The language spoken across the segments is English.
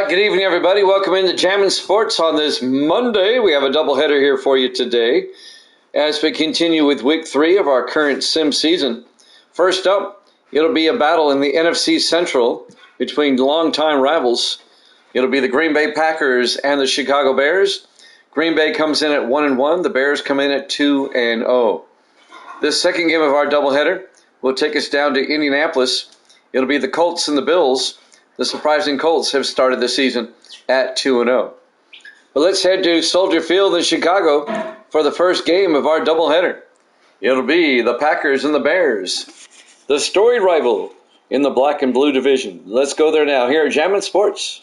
right, good evening, everybody. Welcome into Jammin' Sports on this Monday. We have a doubleheader here for you today as we continue with week 3 of our current sim season. First up, it'll be a battle in the NFC Central between longtime rivals. It'll be the Green Bay Packers and the Chicago Bears. Green Bay comes in at 1-1. The Bears come in at 2-0. This second game of our doubleheader will take us down to Indianapolis. It'll be the Colts and the Bills. The surprising Colts have started the season at 2-0. But let's head to Soldier Field in Chicago for the first game of our doubleheader. It'll be the Packers and the Bears, the storied rival in the black and blue division. Let's go there now here at Jammin' Sports.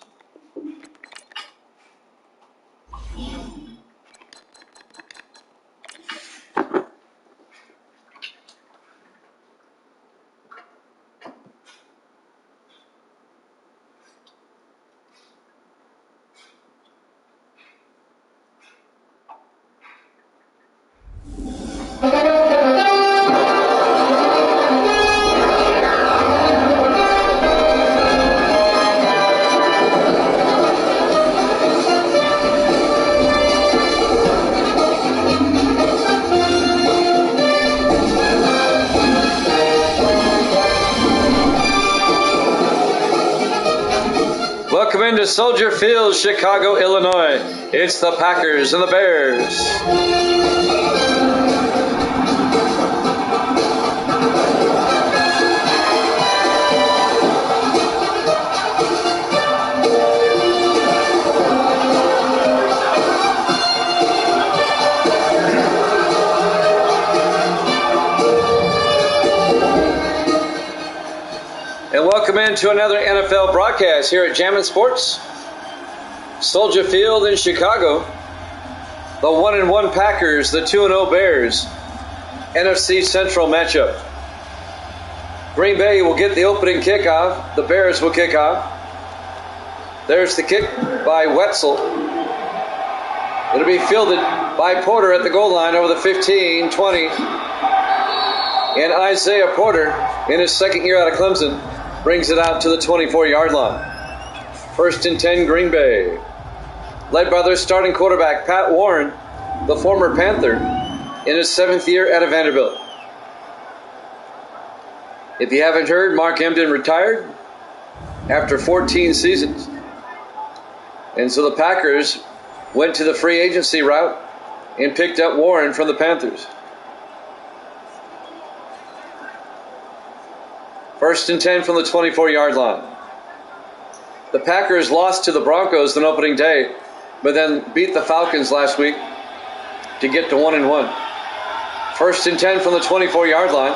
Welcome into Soldier Field, Chicago, Illinois. It's the Packers and the Bears. And welcome into another NFL broadcast here at Jammin' Sports. Soldier Field in Chicago. The 1-1 Packers, the 2-0 Bears. NFC Central matchup. Green Bay will get the opening kickoff. The Bears will kick off. There's the kick by Wetzel. It'll be fielded by Porter at the goal line over the 15, 20. And Isaiah Porter, in his second year out of Clemson, brings it out to the 24-yard line. 1st and 10, Green Bay. Led by their starting quarterback, Pat Warren, the former Panther, in his 7th year out of Vanderbilt. If you haven't heard, Mark Emden retired after 14 seasons. And so the Packers went to the free agency route and picked up Warren from the Panthers. 1st and 10 from the 24-yard line. The Packers lost to the Broncos on opening day, but then beat the Falcons last week to get to 1-1. 1st and 10 from the 24-yard line.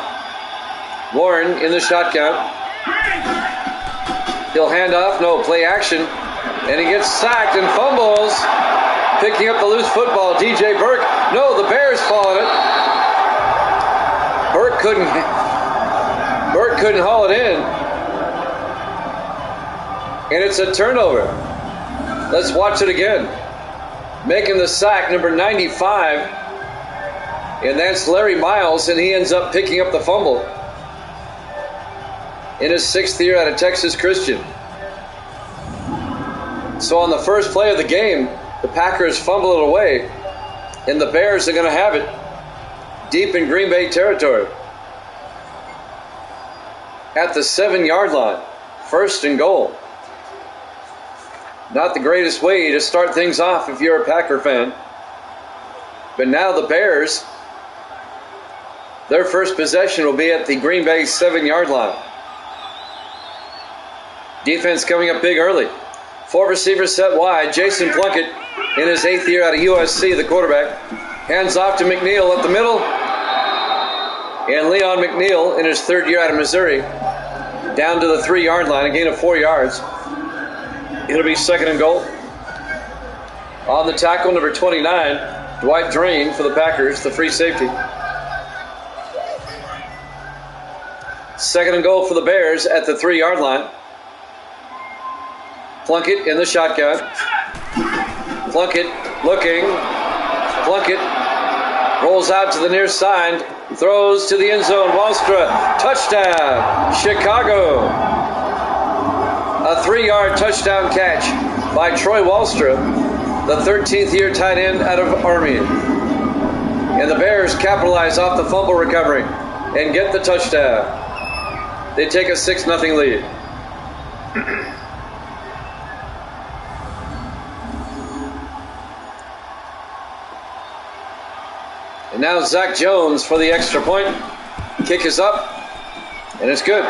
Warren in the shotgun. He'll hand off, no, play action, and he gets sacked and fumbles. Picking up the loose football, DJ Burke. No, the Bears fall on it. Burke couldn't haul it in. And it's a turnover. Let's watch it again. Making the sack, number 95. And that's Larry Miles, and he ends up picking up the fumble. In his 6th year out of Texas Christian. So on the first play of the game, the Packers fumble it away. And the Bears are going to have it deep in Green Bay territory. At the 7-yard line, 1st and goal. Not the greatest way to start things off if you're a Packer fan. But now the Bears, their first possession will be at the Green Bay 7-yard line. Defense coming up big early. 4 receivers set wide. Jason Plunkett in his 8th year out of USC, the quarterback. Hands off to McNeil at the middle. And Leon McNeil in his 3rd year out of Missouri, down to the 3-yard line, a gain of 4 yards. It'll be 2nd and goal. On the tackle, number 29, Dwight Drain for the Packers, the free safety. 2nd and goal for the Bears at the 3-yard line. Plunkett in the shotgun. Plunkett looking. Plunkett rolls out to the near side. Throws to the end zone. Wallstra. Touchdown. Chicago. A 3-yard touchdown catch by Troy Wallstrom, the 13th year tight end out of Army. And the Bears capitalize off the fumble recovery and get the touchdown. They take a 6-0 lead. And now Zach Jones for the extra point. Kick is up, and it's good.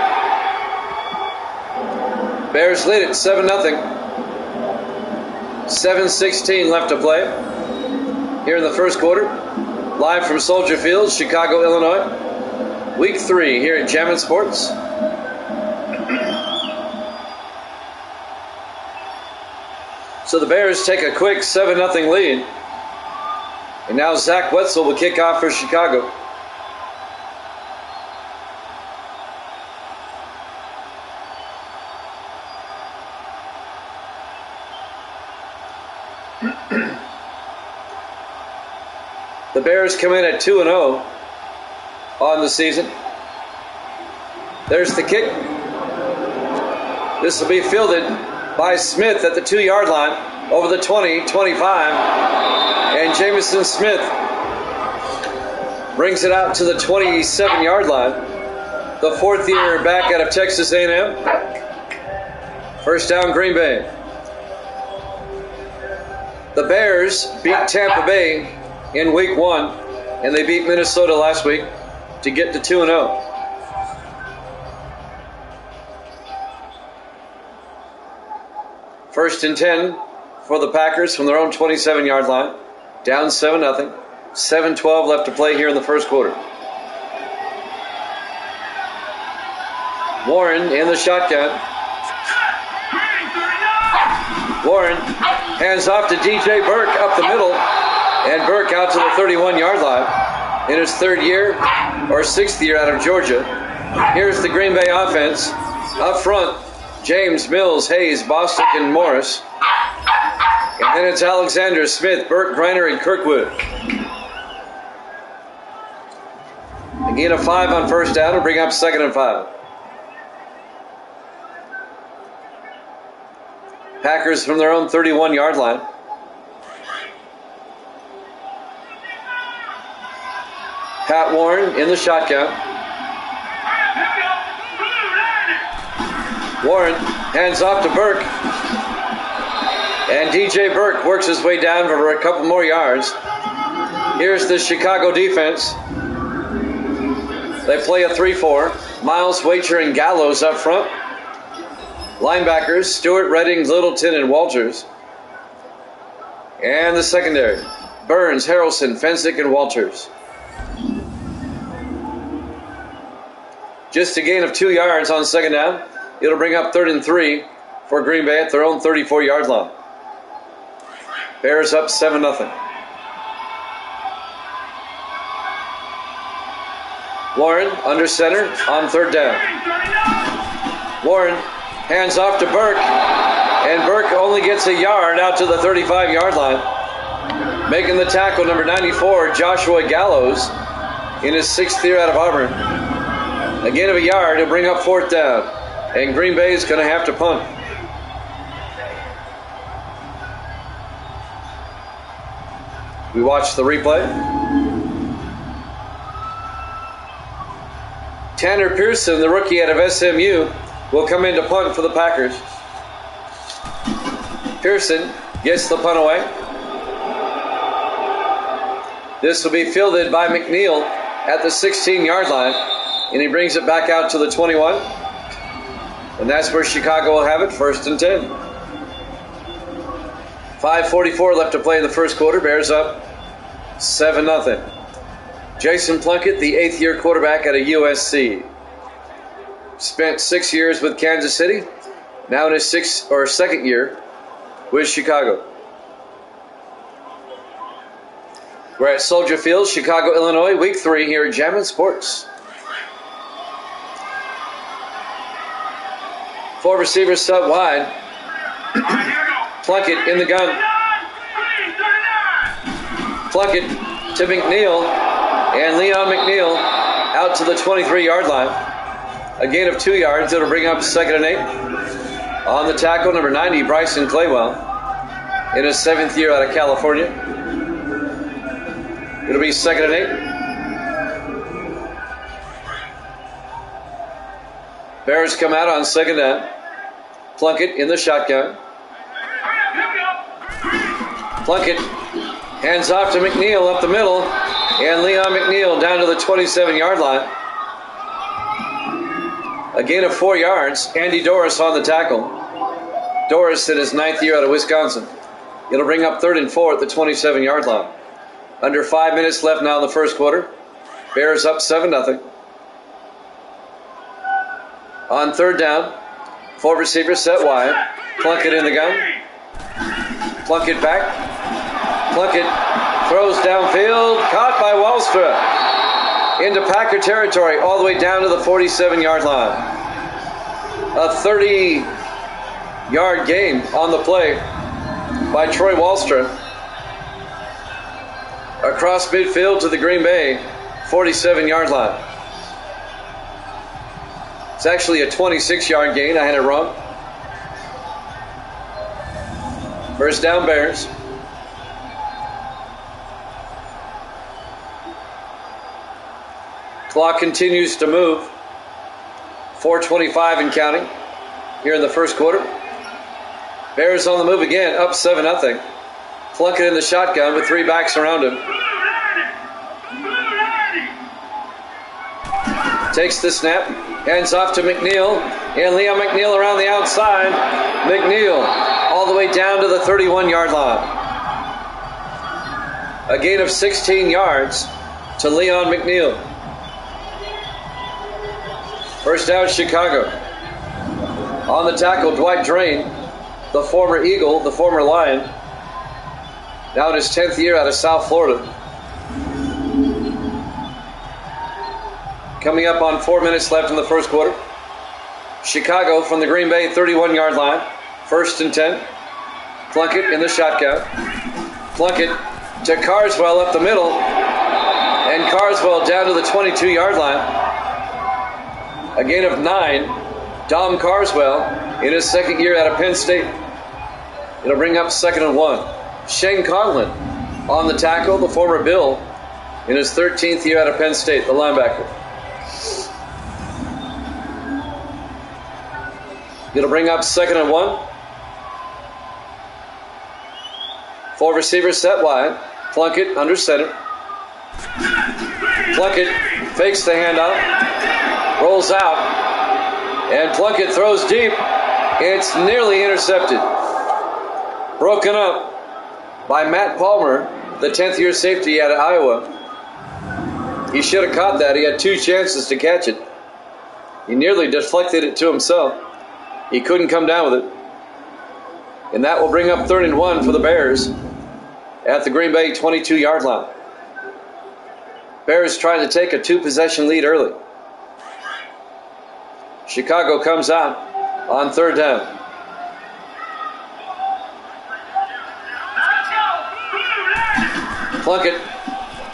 Bears lead it 7-0. 7:16 left to play here in the first quarter. Live from Soldier Field, Chicago, Illinois. Week 3 here at Jammin' Sports. So the Bears take a quick 7-0 lead. And now Zach Wetzel will kick off for Chicago. The Bears come in at 2-0 on the season. There's the kick. This will be fielded by Smith at the 2-yard line over the 20, 25. And Jamison Smith brings it out to the 27-yard line. The 4th year back out of Texas A&M. First down, Green Bay. The Bears beat Tampa Bay in week 1, and they beat Minnesota last week to get to 2-0. First and 10 for the Packers from their own 27-yard line. Down 7-0. 7:12 left to play here in the first quarter. Warren in the shotgun. Warren hands off to DJ Burke up the middle. And Burke out to the 31-yard line in his 3rd year or 6th year out of Georgia. Here's the Green Bay offense. Up front, James, Mills, Hayes, Bostic, and Morris. And then it's Alexander, Smith, Burke, Griner, and Kirkwood. A gain of 5 on first down and bring up 2nd and 5. Packers from their own 31-yard line. Pat Warren in the shotgun. Warren hands off to Burke. And DJ Burke works his way down for a couple more yards. Here's the Chicago defense. They play a 3-4. Miles, Waiter, and Gallows up front. Linebackers, Stewart, Redding, Littleton, and Walters. And the secondary, Burns, Harrelson, Fensick, and Walters. Just a gain of 2 yards on 2nd down. It'll bring up 3rd and 3 for Green Bay at their own 34-yard line. Bears up 7-0. Warren under center on 3rd down. Warren hands off to Burke, and Burke only gets a yard out to the 35-yard line. Making the tackle, number 94, Joshua Gallows, in his 6th year out of Auburn. A gain of a yard, he'll bring up 4th down, and Green Bay is going to have to punt. We watch the replay. Tanner Pearson, the rookie out of SMU, will come in to punt for the Packers. Pearson gets the punt away. This will be fielded by McNeil at the 16-yard line, and he brings it back out to the 21. And that's where Chicago will have it, 1st and 10. 5:44 left to play in the first quarter. Bears up 7-0. Jason Plunkett, the 8th year quarterback out of USC. Spent 6 years with Kansas City, now in his 2nd year with Chicago. We're at Soldier Field, Chicago, Illinois, week 3 here at Jammin' Sports. 4 receivers set wide. Plunkett in the gun. Plunkett to McNeil, and Leon McNeil out to the 23-yard line. A gain of 2 yards. It'll bring up 2nd and 8. On the tackle, number 90, Bryson Claywell. in his 7th year out of California. It'll be 2nd and 8. Bears come out on 2nd down. Plunkett in the shotgun. Plunkett hands off to McNeil up the middle, and Leon McNeil down to the 27-yard line. A gain of 4 yards. Andy Doris on the tackle. Doris in his 9th year out of Wisconsin. It'll bring up 3rd and 4 at the 27-yard line. Under 5 minutes left now in the first quarter. Bears up 7-0. On 3rd down, 4 receivers set wide. Plunkett in the gun. Plunkett back. Plunkett throws downfield. Caught by Wallstra. Into Packer territory all the way down to the 47-yard line. A 30-yard gain on the play by Troy Wallstra. Across midfield to the Green Bay 47-yard line. It's actually a 26-yard gain. I had it wrong. First down, Bears. Clock continues to move. 4:25 and counting here in the first quarter. Bears on the move again, up 7-0. Plunkett in the shotgun with 3 backs around him. Takes the snap, hands off to McNeil, and Leon McNeil around the outside. McNeil all the way down to the 31-yard line. A gain of 16 yards to Leon McNeil. First down, Chicago. On the tackle, Dwight Drain, the former Eagle, the former Lion. Now in his 10th year out of South Florida. Coming up on 4 minutes left in the first quarter. Chicago from the Green Bay 31-yard line. 1st and 10. Plunkett in the shotgun. Plunkett to Carswell up the middle. And Carswell down to the 22-yard line. A gain of 9. Dom Carswell in his 2nd year out of Penn State. It'll bring up 2nd and 1. Shane Conlon on the tackle, the former Bill, in his 13th year out of Penn State, the linebacker. It'll bring up 2nd and 1. 4 receivers set wide. Plunkett under center. Plunkett fakes the handoff, rolls out, and Plunkett throws deep. It's nearly intercepted. Broken up by Matt Palmer, the 10th year safety out of Iowa. He should have caught that. He had 2 chances to catch it. He nearly deflected it to himself. He couldn't come down with it. And that will bring up 3rd and 1 for the Bears at the Green Bay 22-yard line. Bears trying to take a 2-possession lead early. Chicago comes out on 3rd down. Plunkett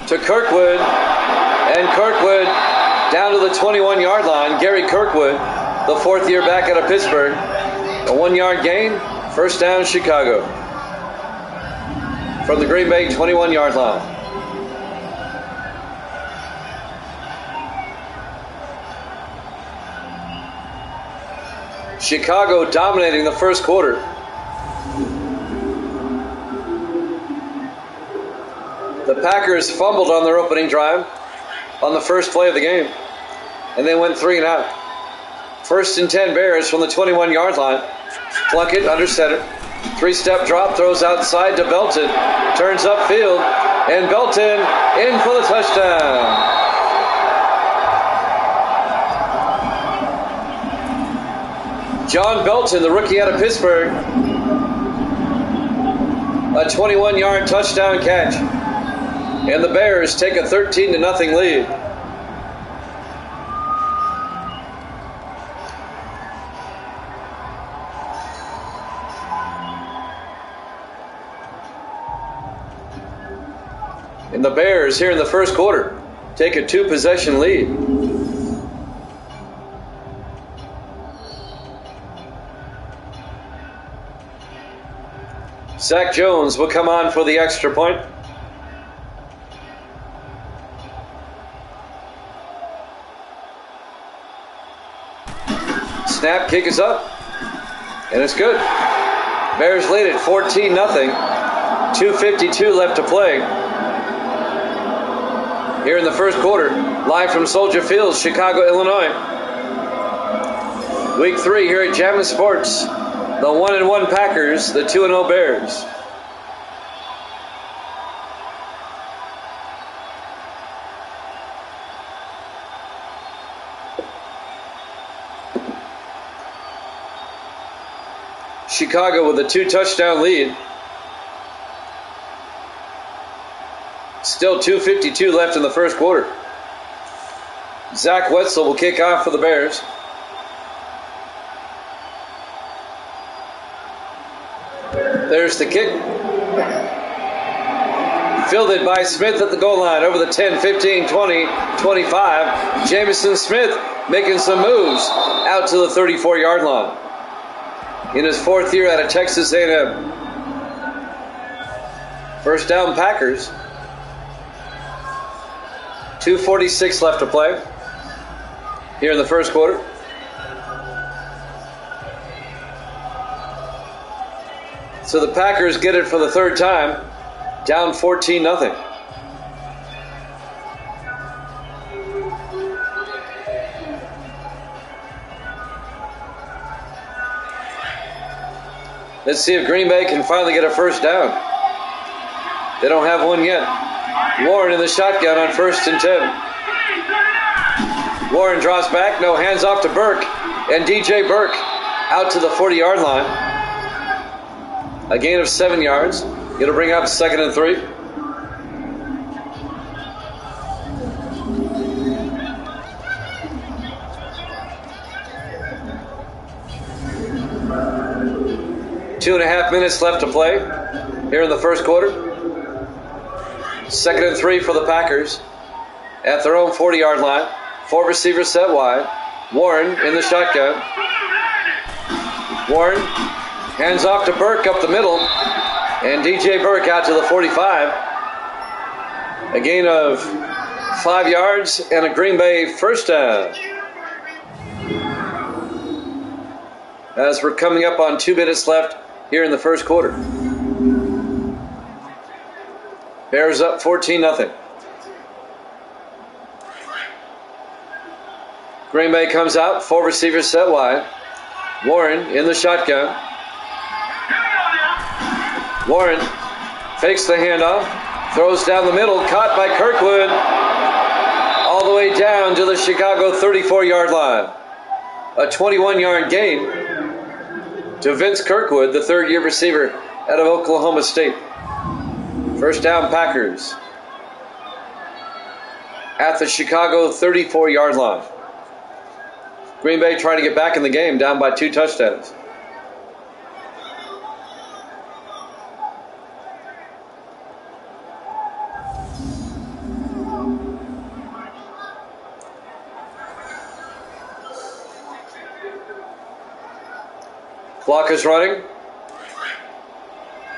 to Kirkwood, and Kirkwood down to the 21-yard line. Gary Kirkwood, the 4th year back out of Pittsburgh. A 1-yard gain, 1st down Chicago. From the Green Bay 21-yard line. Chicago dominating the first quarter. The Packers fumbled on their opening drive on the first play of the game, and they went 3 and out. 1st and 10 Bears from the 21-yard line. Plunkett under center. 3-step drop, throws outside to Belton. Turns upfield, and Belton in for the touchdown. John Belton, the rookie out of Pittsburgh. A 21-yard touchdown catch. And the Bears take a 13-0 lead. And the Bears here in the first quarter take a 2-possession lead. Zach Jones will come on for the extra point. Snap, kick is up, and it's good. Bears lead it 14-0. 2:52 left to play. Here in the first quarter, live from Soldier Field, Chicago, Illinois. Week 3 here at Jammin' Sports. The 1-1 Packers, the 2-0 Bears. Chicago with a 2-touchdown lead. Still 2:52 left in the first quarter. Zach Wetzel will kick off for the Bears. There's the kick. Fielded by Smith at the goal line over the 10, 15, 20, 25. Jamison Smith making some moves out to the 34-yard line. In his 4th year out of Texas A&M. First down Packers. 2:46 left to play here in the first quarter. So the Packers get it for the 3rd time, down 14-0. Let's see if Green Bay can finally get a first down. They don't have one yet. Warren in the shotgun on 1st and 10. Warren draws back, no, hands off to Burke, and DJ Burke out to the 40-yard line. A gain of 7 yards. It'll bring up 2nd and 3. Two and a half minutes left to play here in the first quarter. 2nd and 3 for the Packers at their own 40-yard line. 4 receivers set wide. Warren in the shotgun. Warren hands off to Burke up the middle, and DJ Burke out to the 45. A gain of 5 yards and a Green Bay first down. As we're coming up on 2 minutes left here in the first quarter. Bears up 14-0. Green Bay comes out, 4 receivers set wide. Warren in the shotgun. Warren fakes the handoff, throws down the middle, caught by Kirkwood, all the way down to the Chicago 34-yard line. A 21-yard gain to Vince Kirkwood, the 3rd-year receiver out of Oklahoma State. First down Packers at the Chicago 34-yard line. Green Bay trying to get back in the game, down by 2 touchdowns. Clock is running.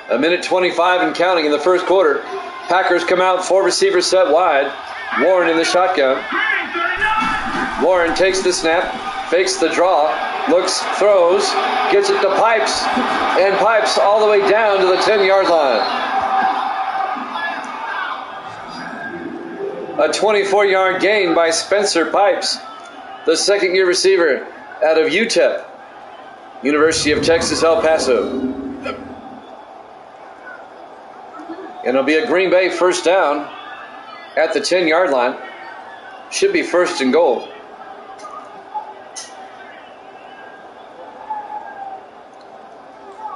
1:25 and counting in the first quarter. Packers come out, 4 receivers set wide. Warren in the shotgun. Warren takes the snap, fakes the draw, looks, throws, gets it to Pipes, and Pipes all the way down to the 10-yard line. A 24-yard gain by Spencer Pipes, the 2nd-year receiver out of UTEP, University of Texas, El Paso. And it'll be a Green Bay first down at the 10-yard line. Should be 1st and goal.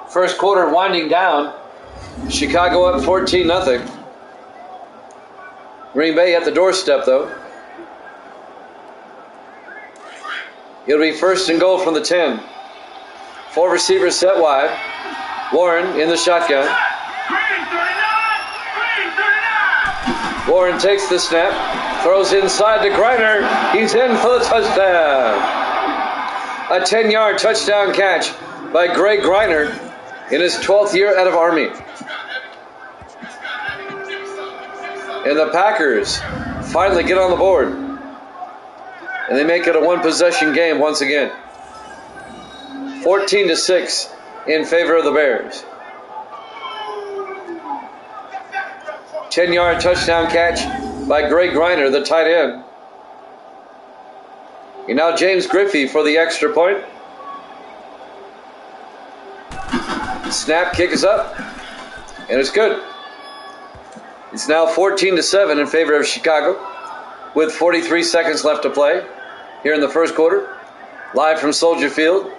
First quarter winding down. Chicago up 14-0. Green Bay at the doorstep, though. It'll be 1st and goal from the 10. 4 receivers set wide. Warren in the shotgun. Warren takes the snap, throws inside to Griner. He's in for the touchdown. A 10-yard touchdown catch by Greg Griner. in his 12th year out of Army. And the Packers finally get on the board. And they make it a one-possession game once again. 14-6 in favor of the Bears. 10-yard touchdown catch by Greg Griner, the tight end. And now James Griffey for the extra point. Snap, kick is up, and it's good. It's now 14-7 in favor of Chicago with 43 seconds left to play here in the first quarter. Live from Soldier Field,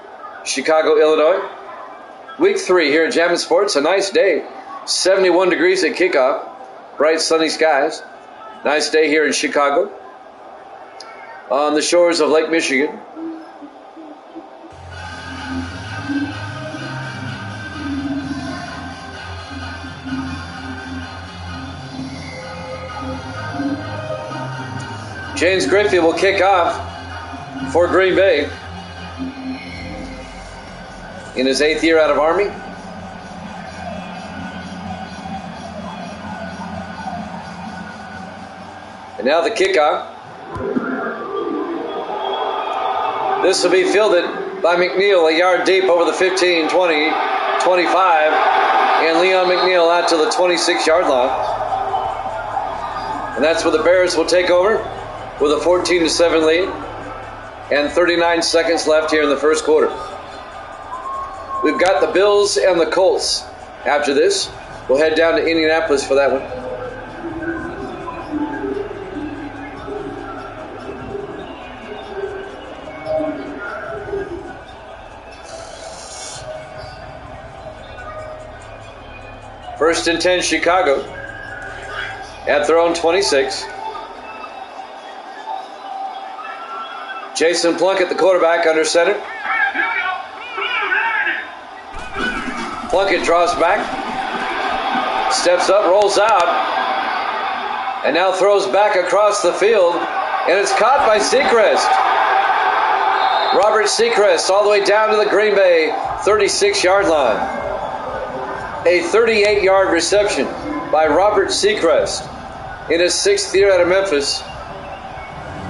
Chicago, Illinois. Week 3 here at Jammin' Sports. A nice day. 71 degrees at kickoff. Bright sunny skies. Nice day here in Chicago on the shores of Lake Michigan. James Griffey will kick off for Green Bay in his 8th year out of Army. And now the kickoff. This will be fielded by McNeil a yard deep over the 15, 20, 25, and Leon McNeil out to the 26-yard line. And that's where the Bears will take over with a 14-7 lead and 39 seconds left here in the first quarter. We've got the Bills and the Colts after this. We'll head down to Indianapolis for that one. First and 10, Chicago at their own 26. Jason Plunkett, the quarterback, under center. Plunkett draws back, steps up, rolls out, and now throws back across the field, and it's caught by Seacrest. Robert Seacrest all the way down to the Green Bay 36-yard line. A 38-yard reception by Robert Seacrest in his 6th year out of Memphis.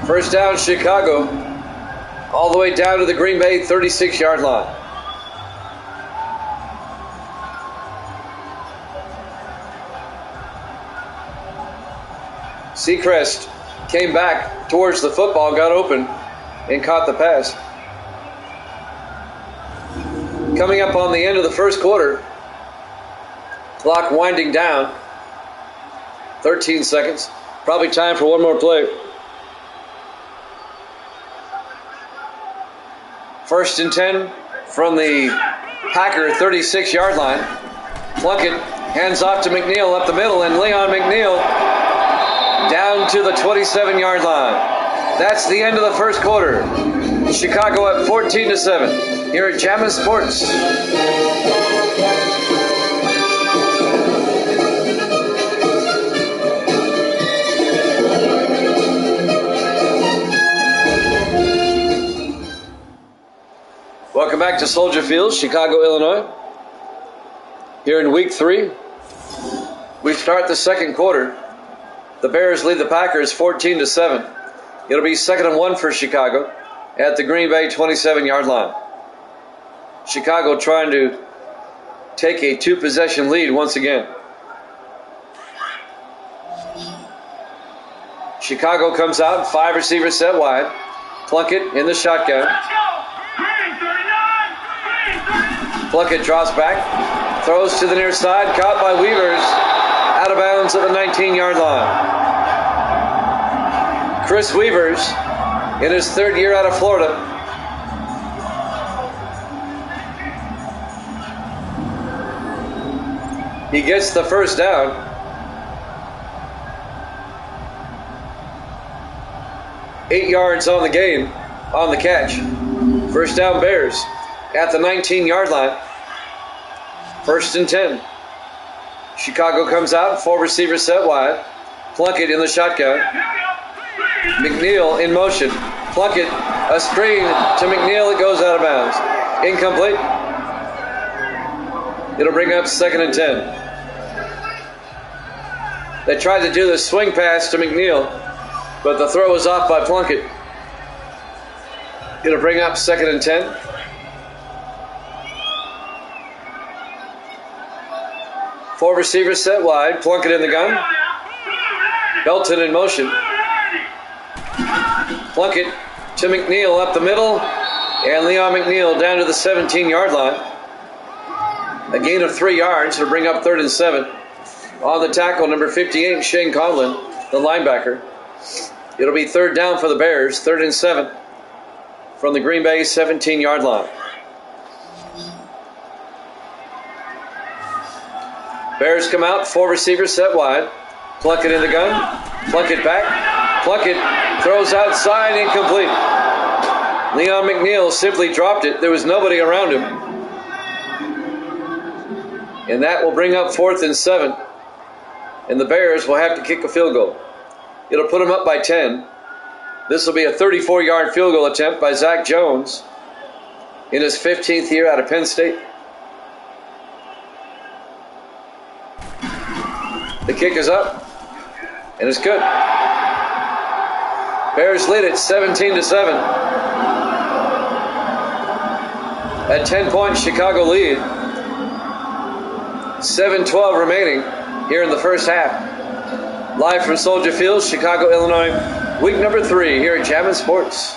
First down, Chicago, all the way down to the Green Bay 36-yard line. Seacrest came back towards the football, got open, and caught the pass. Coming up on the end of the first quarter, clock winding down, 13 seconds. Probably time for one more play. First and 10 from the Packer 36-yard line. Plunkett hands off to McNeil up the middle, and Leon McNeil down to the 27-yard line. That's the end of the first quarter. Chicago at 14-7 here at Jammin' Sports. Welcome back to Soldier Field, Chicago, Illinois. Here in week 3, we start the second quarter. The Bears lead the Packers 14-7. It'll be 2nd and 1 for Chicago at the Green Bay 27-yard line. Chicago trying to take a 2-possession lead once again. Chicago comes out, 5 receivers set wide. Plunkett in the shotgun. Plunkett drops back, throws to the near side, caught by Weavers, out of bounds at the 19-yard line. Chris Weavers, in his 3rd year out of Florida. He gets the first down. Eight yards on the gain, on the catch. First down, Bears at the 19-yard line. First and 10. Chicago comes out, 4 receivers set wide. Plunkett in the shotgun. McNeil in motion. Plunkett, a screen to McNeil that goes out of bounds. Incomplete. It'll bring up 2nd and 10. They tried to do the swing pass to McNeil, but the throw was off by Plunkett. It'll bring up 2nd and 10. Four receivers set wide. Plunkett in the gun. Belton in motion. Plunkett to McNeil up the middle. And Leon McNeil down to the 17-yard line. A gain of 3 yards. It'll bring up 3rd and 7. On the tackle, number 58, Shane Conlon, the linebacker. It'll be 3rd down for the Bears. 3rd and 7 from the Green Bay 17-yard line. Bears come out, 4 receivers set wide. Plunkett in the gun. Plunkett back. Plunkett throws outside, incomplete. Leon McNeil simply dropped it. There was nobody around him. And that will bring up 4th and 7. And the Bears will have to kick a field goal. It'll put them up by 10. This will be a 34-yard field goal attempt by Zach Jones in his 15th year out of Penn State. The kick is up, and it's good. Bears lead it 17-7. At 10-point Chicago lead. 7:12 remaining here in the first half. Live from Soldier Field, Chicago, Illinois. Week number 3 here at Jammin' Sports.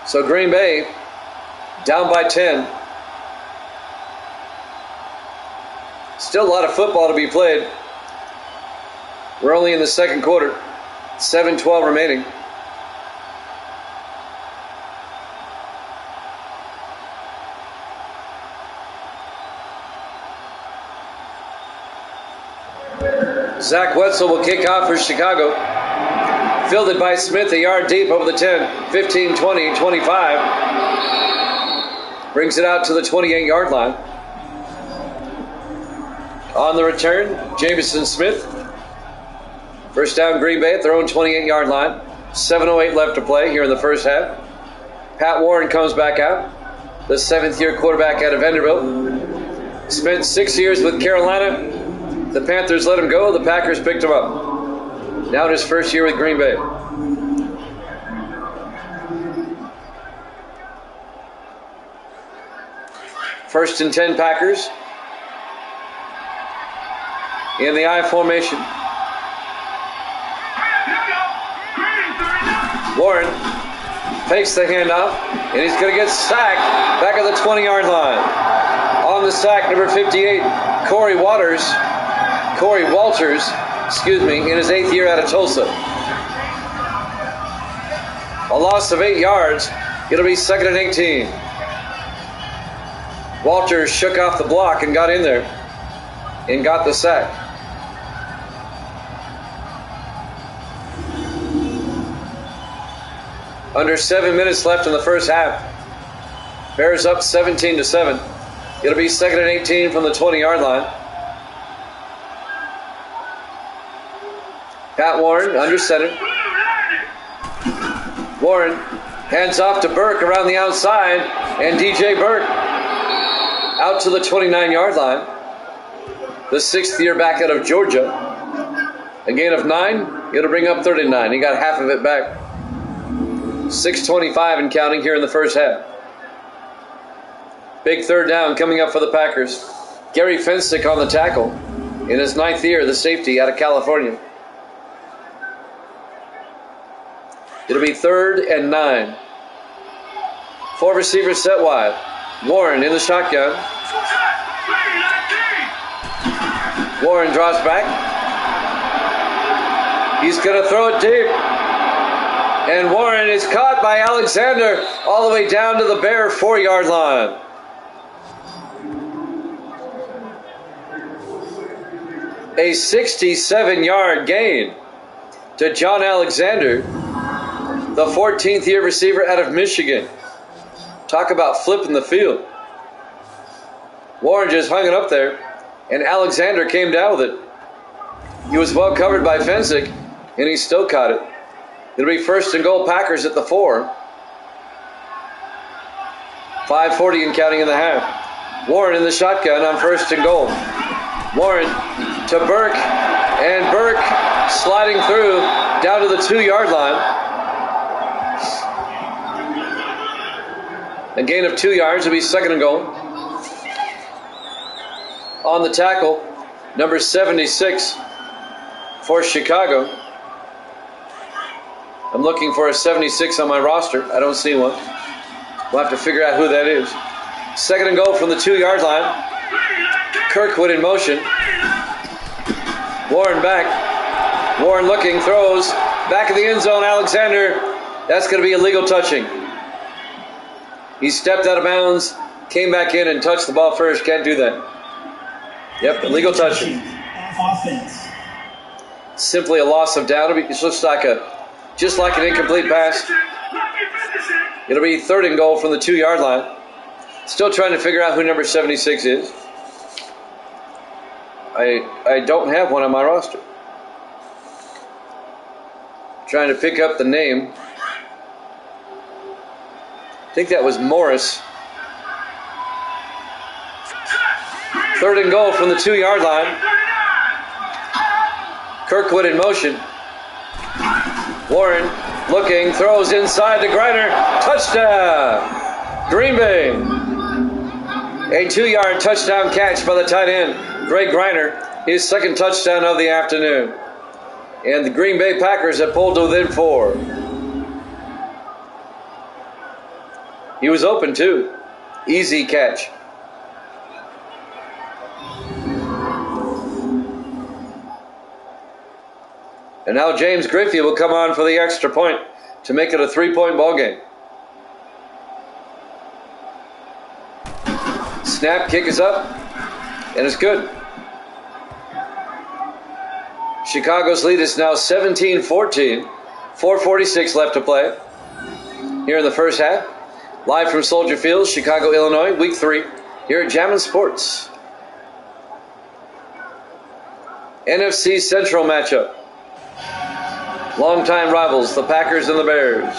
So Green Bay down by 10. Still a lot of football to be played. We're only in the second quarter. 7:12 remaining. Zach Wetzel will kick off for Chicago. Fielded by Smith a yard deep over the 10. 15, 20, 25. Brings it out to the 28-yard line. On the return, Jamison Smith. First down Green Bay at their own 28-yard line. 7:08 left to play here in the first half. Pat Warren comes back out. The 7th-year quarterback out of Vanderbilt. Spent 6 years with Carolina. The Panthers let him go. The Packers picked him up. Now in his first year with Green Bay. First and 10 Packers. In the I formation. Warren fakes the handoff, and he's going to get sacked back at the 20-yard line. On the sack, number 58, Corey Walters, in his 8th year out of Tulsa. A loss of 8 yards. It'll be 2nd and 18. Walters shook off the block and got in there and got the sack. Under 7 minutes left in the first half. Bears up 17-7. It'll be 2nd and 18 from the 20-yard line. Pat Warren under center. Warren hands off to Burke around the outside, and DJ Burke out to the 29-yard line. The 6th-year back out of Georgia. A gain of 9. It'll bring up 3rd and 9. He got half of it back. 6:25 and counting here in the first half. Big 3rd down coming up for the Packers. Gary Fensick on the tackle. In his 9th year, the safety out of California. It'll be 3rd and 9. 4 receivers set wide. Warren in the shotgun. Warren draws back. He's going to throw it deep. And Warren is caught by Alexander all the way down to the Bear 4-yard line. A 67-yard gain to John Alexander, the 14th-year receiver out of Michigan. Talk about flipping the field. Warren just hung it up there, and Alexander came down with it. He was well covered by Fensick, and he still caught it. It'll be first and goal Packers at the 4. 5:40 and counting in the half. Warren in the shotgun on first and goal. Warren to Burke, and Burke sliding through down to the 2-yard line. A gain of 2 yards will be second and goal. On the tackle, number 76 for Chicago. I'm looking for a 76 on my roster. I don't see one. We'll have to figure out who that is. Second and goal from the 2-yard line. Kirkwood in motion. Warren back. Warren looking, throws. Back of the end zone, Alexander. That's going to be illegal touching. He stepped out of bounds, came back in and touched the ball first. Can't do that. Yep, illegal touching. Offense. Simply a loss of down. It looks like just like an incomplete pass. It'll be third and goal from the 2-yard line. Still trying to figure out who number 76 is. I don't have one on my roster. Trying to pick up the name. I think that was Morris. Third and goal from the 2-yard line. Kirkwood in motion. Warren looking, throws inside to Griner. Touchdown! Green Bay. A 2-yard touchdown catch by the tight end, Greg Griner. His second touchdown of the afternoon. And the Green Bay Packers have pulled to within 4. He was open too. Easy catch. And now James Griffey will come on for the extra point to make it a 3-point ball game. Snap, kick is up, and it's good. Chicago's lead is now 17-14. 4:46 left to play here in the first half. Live from Soldier Field, Chicago, Illinois, Week 3, here at Jammin' Sports. NFC Central matchup. Longtime rivals, the Packers and the Bears.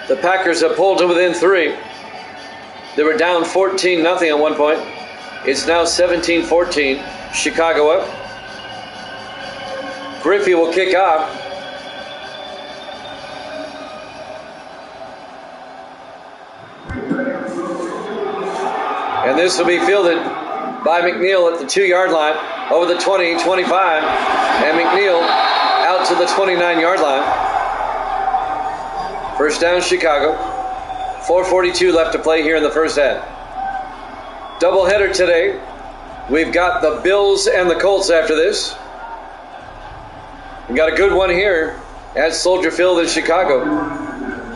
The Packers have pulled to within 3. They were down 14-0 at one point. It's now 17-14. Chicago up. Griffey will kick off. And this will be fielded by McNeil at the 2-yard line, over the 20, 25, and McNeil out to the 29-yard line. First down, Chicago. 4:42 left to play here in the first half. Doubleheader today. We've got the Bills and the Colts after this. We got a good one here at Soldier Field in Chicago.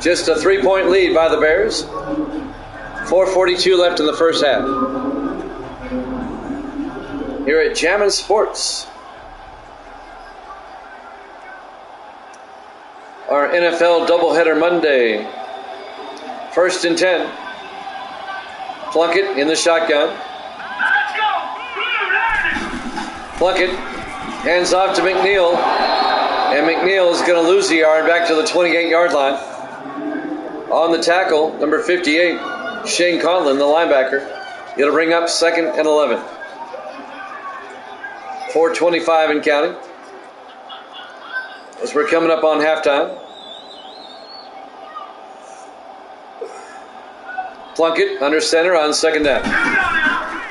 Just a 3-point lead by the Bears. 4:42 left in the first half. Here at Jammin' Sports. Our NFL doubleheader Monday. First and 10. Plunkett in the shotgun. Plunkett hands off to McNeil. And McNeil is going to lose a yard back to the 28-yard line. On the tackle, number 58, Shane Conlon, the linebacker. It'll bring up second and 11. 4:25 and counting. As we're coming up on halftime. Plunkett under center on second down.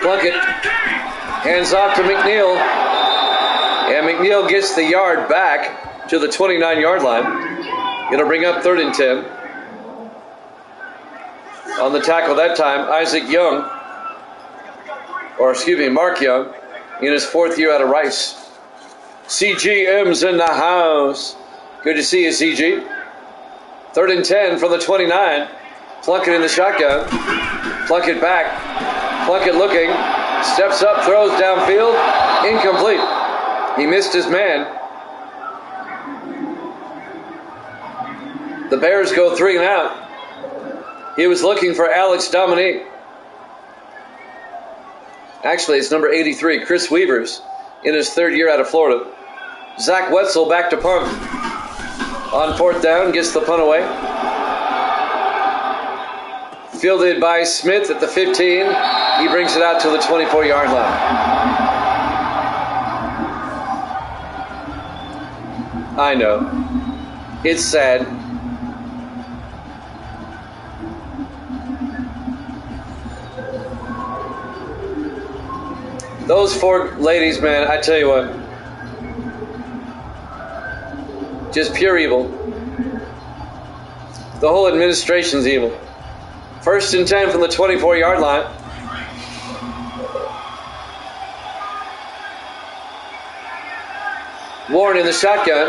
Plunkett hands off to McNeil. And McNeil gets the yard back to the 29-yard line. It'll bring up third and 10. On the tackle that time, Mark Young, in his 4th year out of Rice. CGM's in the house. Good to see you, CG. Third and 10 from the 29. Plunkett in the shotgun. Plunkett back. Plunkett looking. Steps up, throws downfield. Incomplete. He missed his man. The Bears go 3 and out. He was looking for Alex Dominique. Actually, it's number 83, Chris Weavers, in his third year out of Florida. Zach Wetzel back to punt. On fourth down, gets the punt away. Fielded by Smith at the 15. He brings it out to the 24-yard line. I know. It's sad. Those four ladies, man, I tell you what. Just pure evil. The whole administration's evil. 1st and 10 from the 24-yard line. Warren in the shotgun.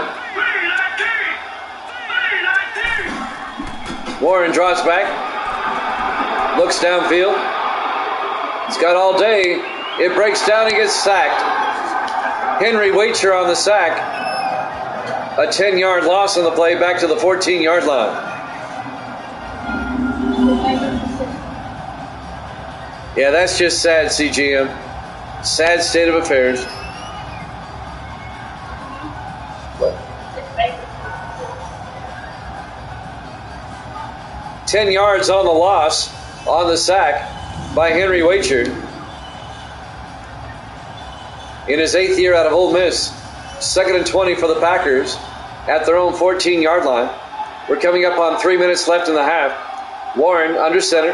Warren drops back. Looks downfield. He's got all day. It breaks down and gets sacked. Henry Waiter on the sack. A 10-yard loss on the play, back to the 14-yard line. Yeah, that's just sad, CGM. Sad state of affairs. What? 10 yards on the loss, on the sack by Henry Waiter. In his 8th year out of Ole Miss. 2nd and 20 for the Packers at their own 14-yard line. We're coming up on 3 minutes left in the half. Warren under center.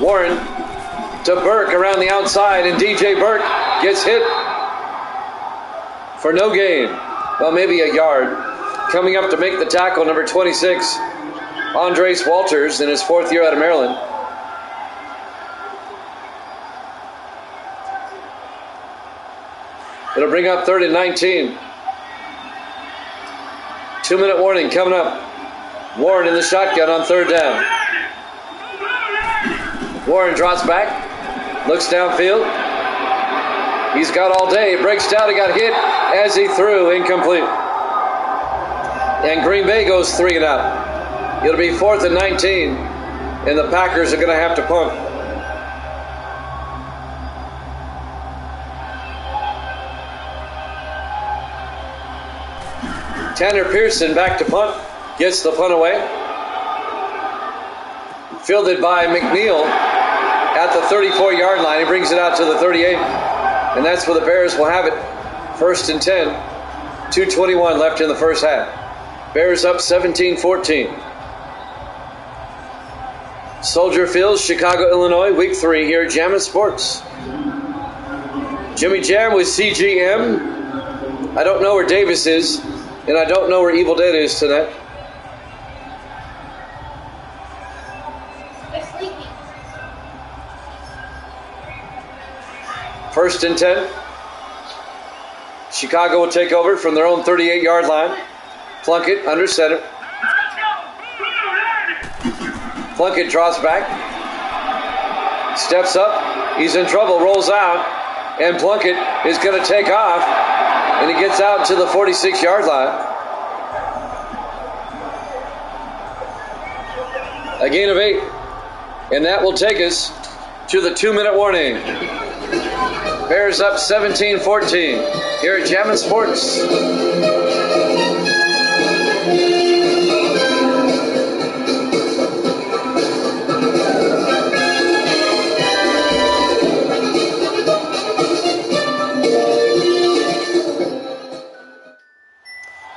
Warren to Burke around the outside, and DJ Burke gets hit for no gain. Well, maybe a yard. Coming up to make the tackle, number 26, Andres Walters, in his 4th year out of Maryland. It'll bring up 3rd and 19. 2-minute warning coming up. Warren in the shotgun on 3rd down. Warren drops back. Looks downfield. He's got all day. Breaks down. He got hit as he threw. Incomplete. And Green Bay goes 3 and out. It'll be 4th and 19. And the Packers are going to have to punt. Tanner Pearson back to punt. Gets the punt away. Fielded by McNeil at the 34-yard line. He brings it out to the 38. And that's where the Bears will have it. 1st and 10. 2:21 left in the first half. Bears up 17-14. Soldier Field, Chicago, Illinois, week 3 here at Jammin' Sports. Jimmy Jam with CGM. I don't know where Davis is. And I don't know where Evil Dead is tonight. They're sleeping. 1st and 10. Chicago will take over from their own 38-yard line. Plunkett under center. Plunkett draws back. Steps up. He's in trouble. Rolls out. And Plunkett is going to take off. And he gets out to the 46-yard line. A gain of 8. And that will take us to the 2-minute warning. Bears up 17-14 here at Jammin' Sports.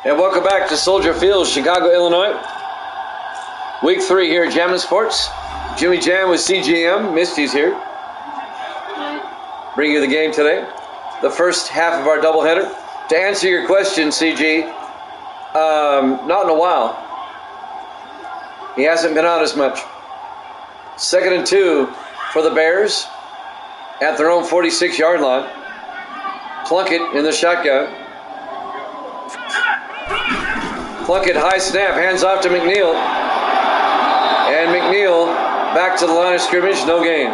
And welcome back to Soldier Field, Chicago, Illinois. Week 3 here at Jammin' Sports. Jimmy Jam with CGM. Misty's here. Bring you the game today. The first half of our doubleheader. To answer your question, CG, not in a while. He hasn't been on as much. 2nd and 2 for the Bears at their own 46-yard line. Plunkett in the shotgun. Plunkett, high snap, hands off to McNeil. And McNeil back to the line of scrimmage, no gain.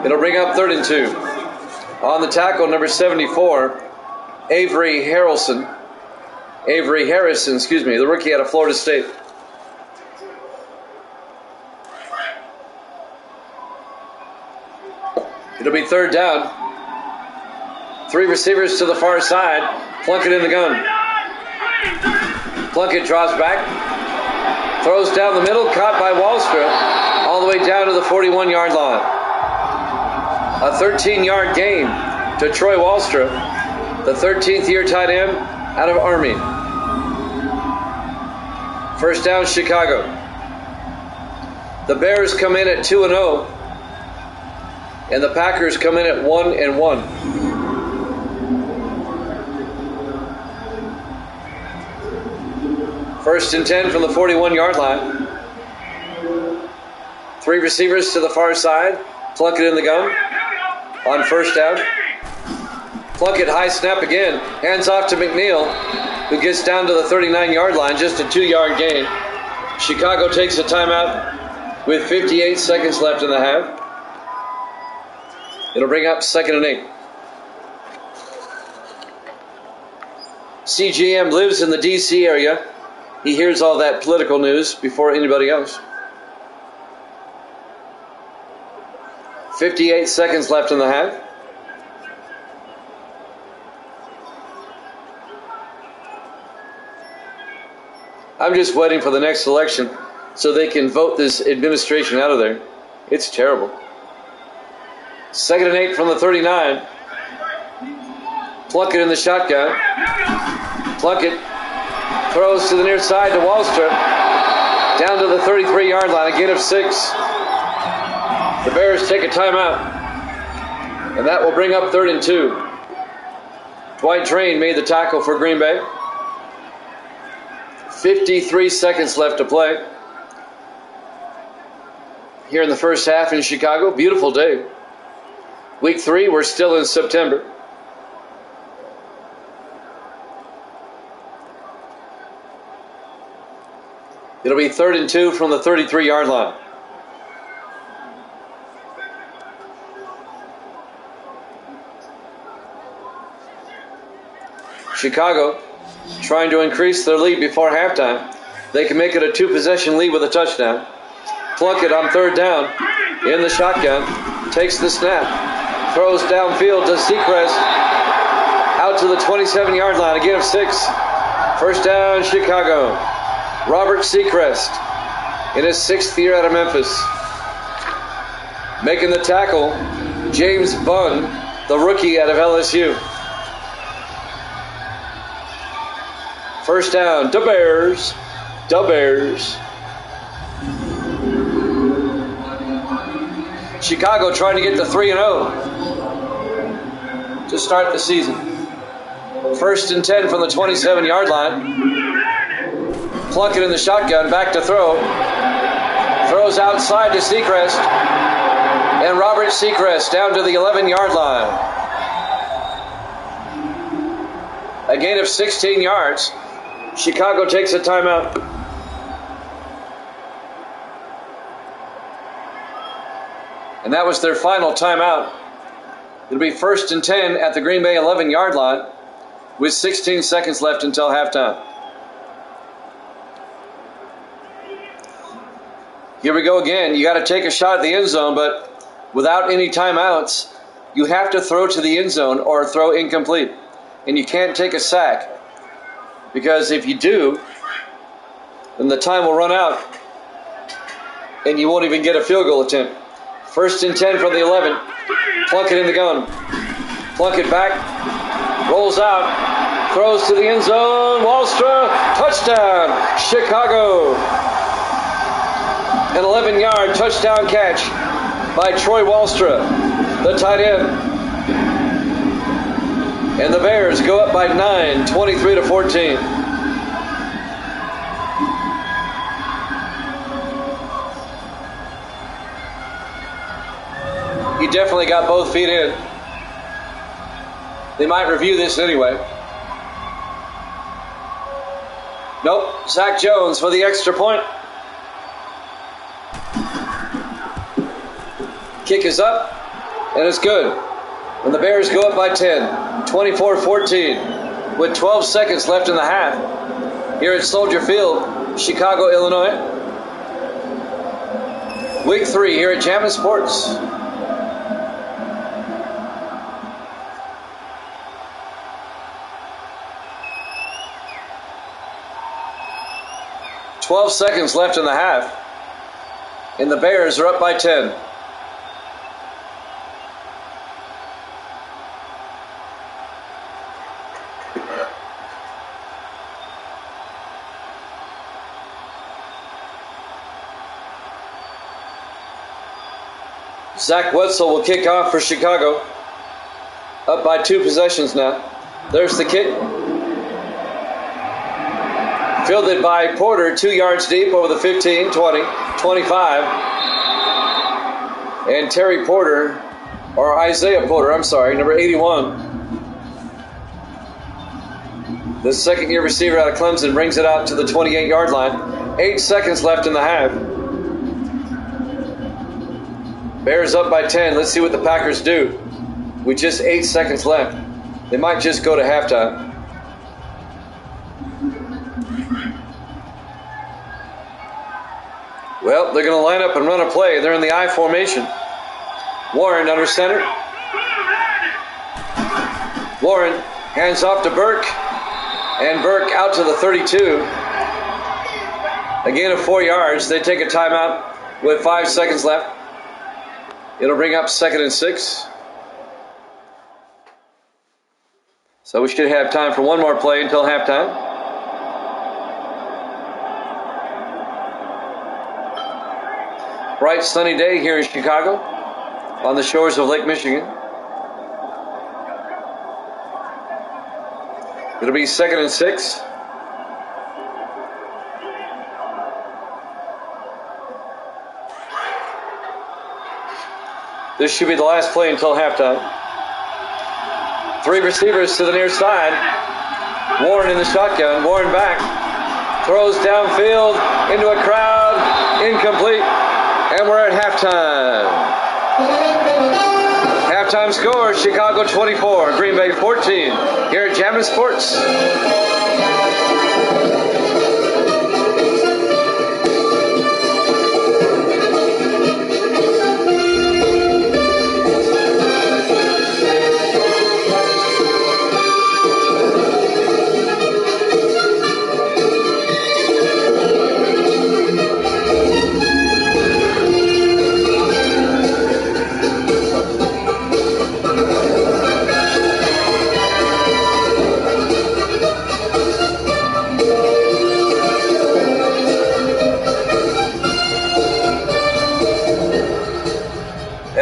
It'll bring up 3rd and 2. On the tackle, number 74, Avery Harrison, the rookie out of Florida State. It'll be third down. 3 receivers to the far side. Plunkett in the gun. Plunkett draws back. Throws down the middle. Caught by Wallstra. All the way down to the 41-yard line. A 13-yard gain to Troy Wallstra, the 13th year tight end out of Army. First down, Chicago. The Bears come in at 2-0, and the Packers come in at 1-1. First and 10 from the 41-yard line. 3 receivers to the far side. Plunkett in the gun on first down. Plunkett high snap again. Hands off to McNeil, who gets down to the 39-yard line. Just a 2-yard gain. Chicago takes a timeout with 58 seconds left in the half. It'll bring up 2nd and 8. CGM lives in the D.C. area. He hears all that political news before anybody else. 58 seconds left in the half. I'm just waiting for the next election so they can vote this administration out of there. It's terrible. 2nd and 8 from the 39. Plunkett in the shotgun. Plunkett throws to the near side to Wallstra. Down to the 33-yard line, a gain of 6. The Bears take a timeout, and that will bring up 3rd and 2. Dwight Train made the tackle for Green Bay. 53 seconds left to play. Here in the first half in Chicago, beautiful day. Week 3, we're still in September. It'll be 3rd and 2 from the 33-yard line. Chicago trying to increase their lead before halftime. They can make it a 2-possession lead with a touchdown. Plunkett on 3rd down in the shotgun. Takes the snap. Throws downfield to Seacrest. Out to the 27-yard line. A gain of 6. First down, Chicago. Robert Seacrest in his 6th year out of Memphis. Making the tackle, James Bunn, the rookie out of LSU. First down, the Bears. The Bears. Chicago trying to get to 3-0 to start the season. First and 10 from the 27-yard line. Plunkett in the shotgun, back to throw. Throws outside to Seacrest. And Robert Seacrest down to the 11-yard line. A gain of 16 yards. Chicago takes a timeout. And that was their final timeout. It'll be 1st and 10 at the Green Bay 11-yard line with 16 seconds left until halftime. Here we go again. You got to take a shot at the end zone, but without any timeouts, you have to throw to the end zone or throw incomplete. And you can't take a sack, because if you do, then the time will run out and you won't even get a field goal attempt. 1st and 10 from the 11. Plunkett in the gun. Plunkett back. Rolls out. Throws to the end zone. Wallstra. Touchdown. Chicago. An 11-yard touchdown catch by Troy Wallstra, the tight end. And the Bears go up by 9, 23-14. He definitely got both feet in. They might review this anyway. Nope, Zach Jones for the extra point. Kick is up, and it's good. And the Bears go up by 10, 24-14, with 12 seconds left in the half. Here at Soldier Field, Chicago, Illinois. Week 3 here at Jammin' Sports. 12 seconds left in the half. And the Bears are up by 10. Zach Wetzel will kick off for Chicago. Up by 2 possessions now. There's the kick. Fielded by Porter, 2 yards deep over the 15, 20, 25. And Terry Porter, or Isaiah Porter, I'm sorry, number 81. The second-year receiver out of Clemson brings it out to the 28-yard line. 8 seconds left in the half. Bears up by 10. Let's see what the Packers do. With just 8 seconds left. They might just go to halftime. Well, they're going to line up and run a play. They're in the I formation. Warren under center. Warren hands off to Burke. And Burke out to the 32. A gain of 4 yards. They take a timeout with 5 seconds left. It'll bring up 2nd and 6. So we should have time for one more play until halftime. Bright sunny day here in Chicago on the shores of Lake Michigan. It'll be 2nd and 6. This should be the last play until halftime. 3 receivers to the near side. Warren in the shotgun. Warren back. Throws downfield into a crowd. Incomplete. And we're at halftime. Halftime score, Chicago 24, Green Bay 14. Here at Jammin' Sports.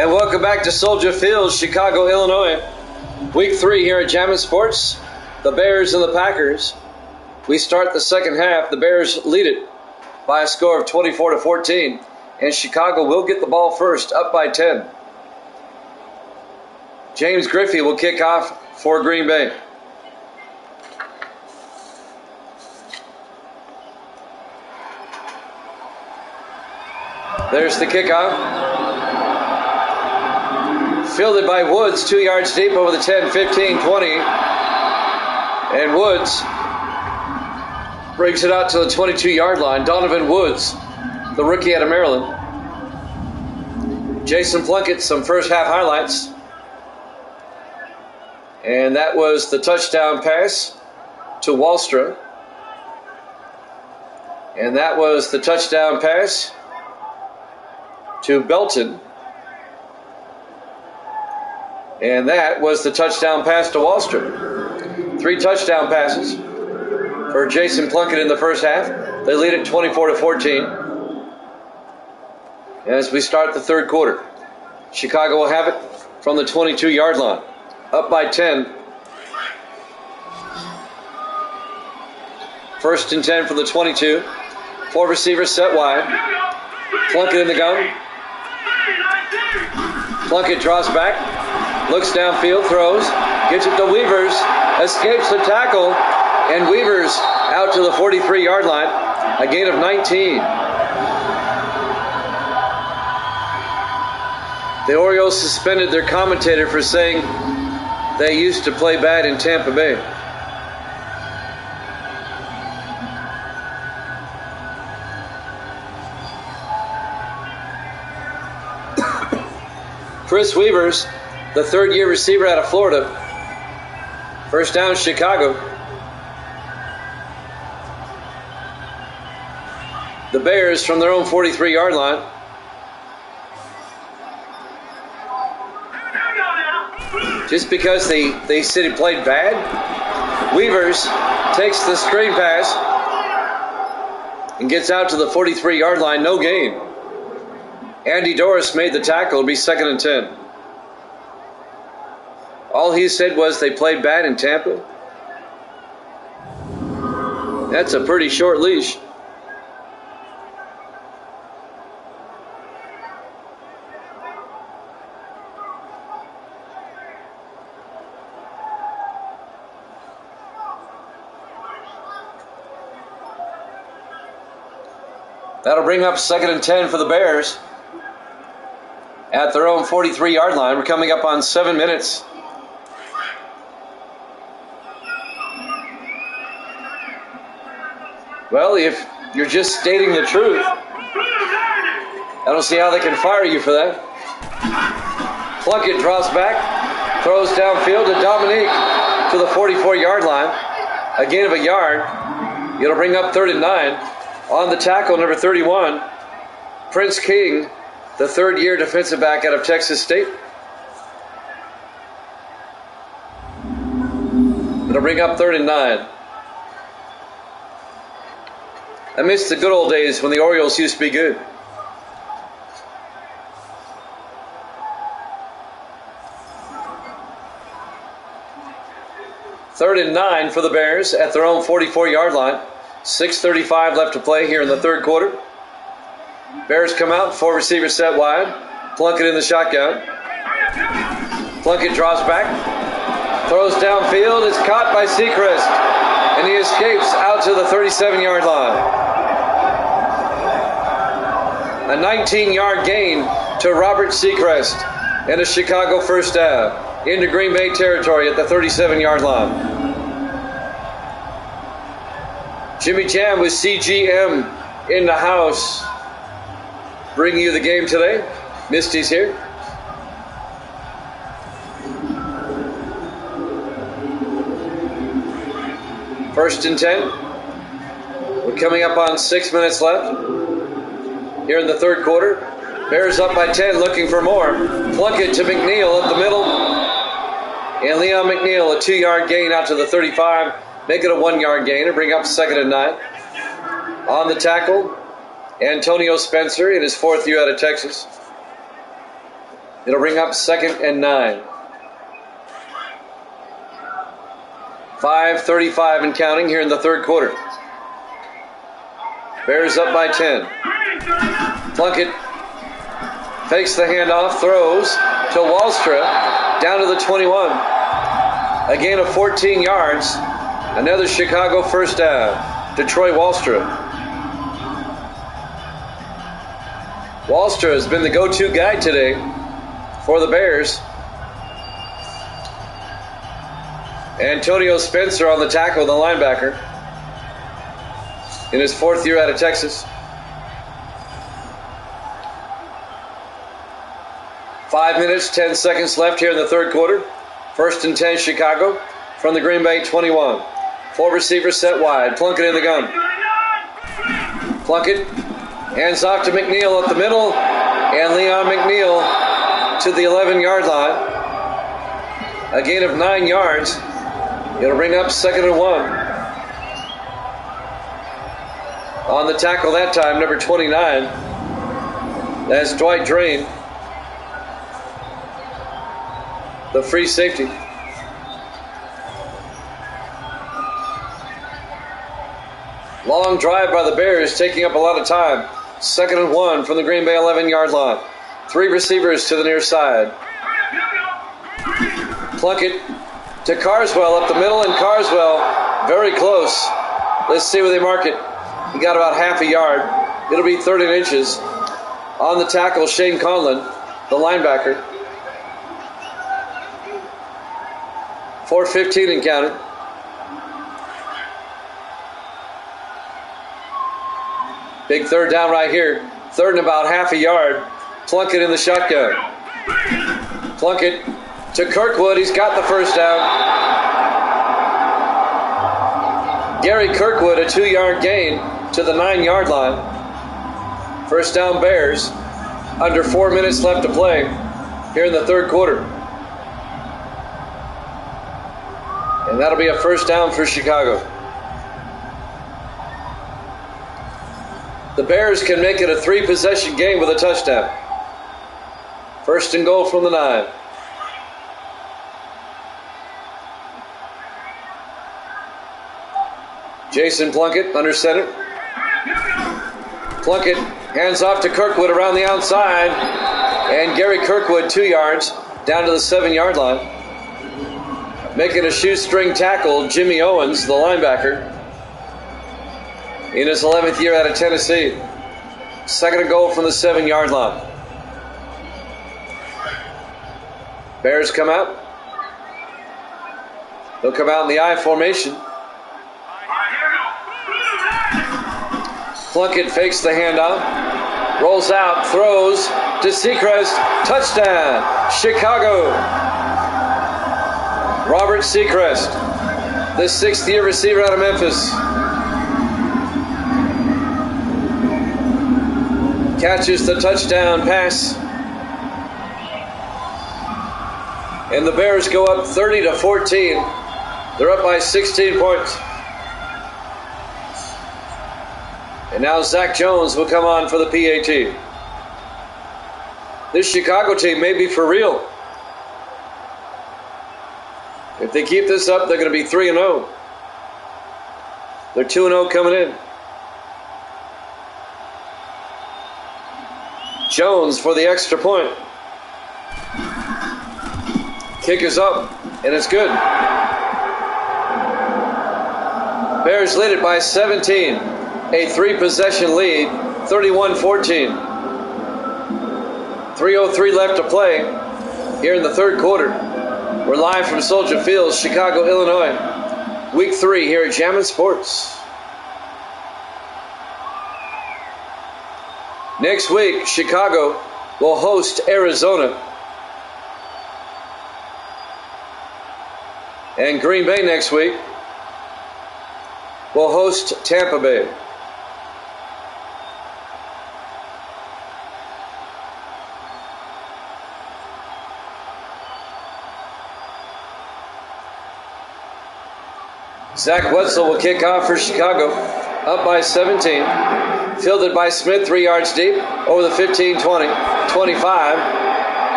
Welcome back to Soldier Field, Chicago, Illinois. Week 3 here at Jammin' Sports. The Bears and the Packers. We start the second half. The Bears lead it by a score of 24-14. And Chicago will get the ball first, up by 10. James Griffey will kick off for Green Bay. There's the kickoff. Fielded by Woods, 2 yards deep over the 10, 15, 20. And Woods brings it out to the 22-yard line. Donovan Woods, the rookie out of Maryland. Jason Plunkett, some first half highlights. And that was the touchdown pass to Wallstra. And that was the touchdown pass to Belton. And that was the touchdown pass to Wallstra. 3 touchdown passes for Jason Plunkett in the first half. They lead it 24-14. As we start the third quarter, Chicago will have it from the 22-yard line. Up by 10. 1st and 10 from the 22. 4 receivers set wide. Plunkett in the gun. Plunkett draws back. Looks downfield, throws, gets it to Weavers, escapes the tackle, and Weavers out to the 43-yard line, a gain of 19. The Orioles suspended their commentator for saying they used to play bad in Tampa Bay. Chris Weavers, the third-year receiver out of Florida. First down, Chicago. the Bears from their own 43-yard line. Just because they said he played bad, Weavers takes the screen pass and gets out to the 43-yard line, no gain. Andy Doris made the tackle. It'll be 2nd and 10. All he said was they played bad in Tampa. That's a pretty short leash. That'll bring up 2nd and 10 for the Bears at their own 43-yard line. We're coming up on 7 minutes. Well, if you're just stating the truth, I don't see how they can fire you for that. Plunkett drops back, throws downfield to Dominique to the 44-yard line. A gain of a yard. It'll bring up 3rd and 9. On the tackle, number 31, Prince King, the third-year defensive back out of Texas State. It'll bring up 3rd and 9. I miss the good old days when the Orioles used to be good. Third and 9 for the Bears at their own 44-yard line. 6:35 left to play here in the third quarter. Bears come out, 4 receivers set wide. Plunkett in the shotgun. Plunkett drops back, throws downfield, is caught by Seacrest, and he escapes out to the 37-yard line. A 19-yard gain to Robert Seacrest and a Chicago first down into Green Bay territory at the 37-yard line. Jimmy Jam with CGM in the house, bringing you the game today. Misty's here. First and 10. We're coming up on 6 minutes left here in the third quarter. Bears up by 10, looking for more. Plunkett to McNeil up the middle. And Leon McNeil, a 2-yard gain out to the 35. Make it a 1-yard gain and bring up 2nd and 9. On the tackle, Antonio Spencer in his 4th year out of Texas. It'll bring up 2nd and 9. 5:35 and counting here in the third quarter. Bears up by 10. Plunkett fakes the handoff, throws to Wallstra down to the 21. A gain of 14 yards. Another Chicago first down to Troy Wallstra. Wallstra has been the go-to guy today for the Bears. Antonio Spencer on the tackle, the linebacker, in his 4th year out of Texas. 5 minutes, 10 seconds left here in the third quarter. 1st and 10 Chicago from the Green Bay 21. 4 receivers set wide. Plunkett in the gun. Plunkett hands off to McNeil up the middle. And Leon McNeil to the 11-yard line. A gain of 9 yards. It'll bring up 2nd and 1. On the tackle that time, number 29. That's Dwight Drain, the free safety. Long drive by the Bears, taking up a lot of time. 2nd and 1 from the Green Bay 11-yard line. 3 receivers to the near side. Plunkett to Carswell up the middle, and Carswell very close. Let's see where they mark it. He got about half a yard. It'll be 3rd and inches. On the tackle, Shane Conlon, the linebacker. 4:15 and counting. Big third down right here. 3rd and about half a yard. Plunkett in the shotgun. Plunkett to Kirkwood. He's got the first down. Gary Kirkwood, a 2-yard gain to the 9-yard line. First down Bears. Under 4 minutes left to play here in the third quarter. And that'll be a first down for Chicago. The Bears can make it a 3-possession game with a touchdown. First and goal from the 9. Jason Plunkett under center. Plunkett hands off to Kirkwood around the outside. And Gary Kirkwood 2 yards down to the 7-yard line. Making a shoestring tackle, Jimmy Owens, the linebacker, in his 11th year out of Tennessee. Second and goal from the 7-yard line. Bears come out. They'll come out in the I formation. Plunkett fakes the handoff, rolls out, throws to Seacrest, touchdown, Chicago. Robert Seacrest, the 6th-year receiver out of Memphis, catches the touchdown pass. And the Bears go up 30-14. They're up by 16 points. And now Zach Jones will come on for the PAT. This Chicago team may be for real. If they keep this up, they're going to be 3-0. They're 2-0 coming in. Jones for the extra point. Kick is up, and it's good. Bears lead it by 17. A 3-possession lead, 31-14. 3:03 left to play here in the third quarter. We're live from Soldier Field, Chicago, Illinois. Week 3 here at Jammin' Sports. Next week, Chicago will host Arizona. And Green Bay next week will host Tampa Bay. Zach Wetzel will kick off for Chicago, up by 17. Fielded by Smith 3 yards deep, over the 15, 20, 25.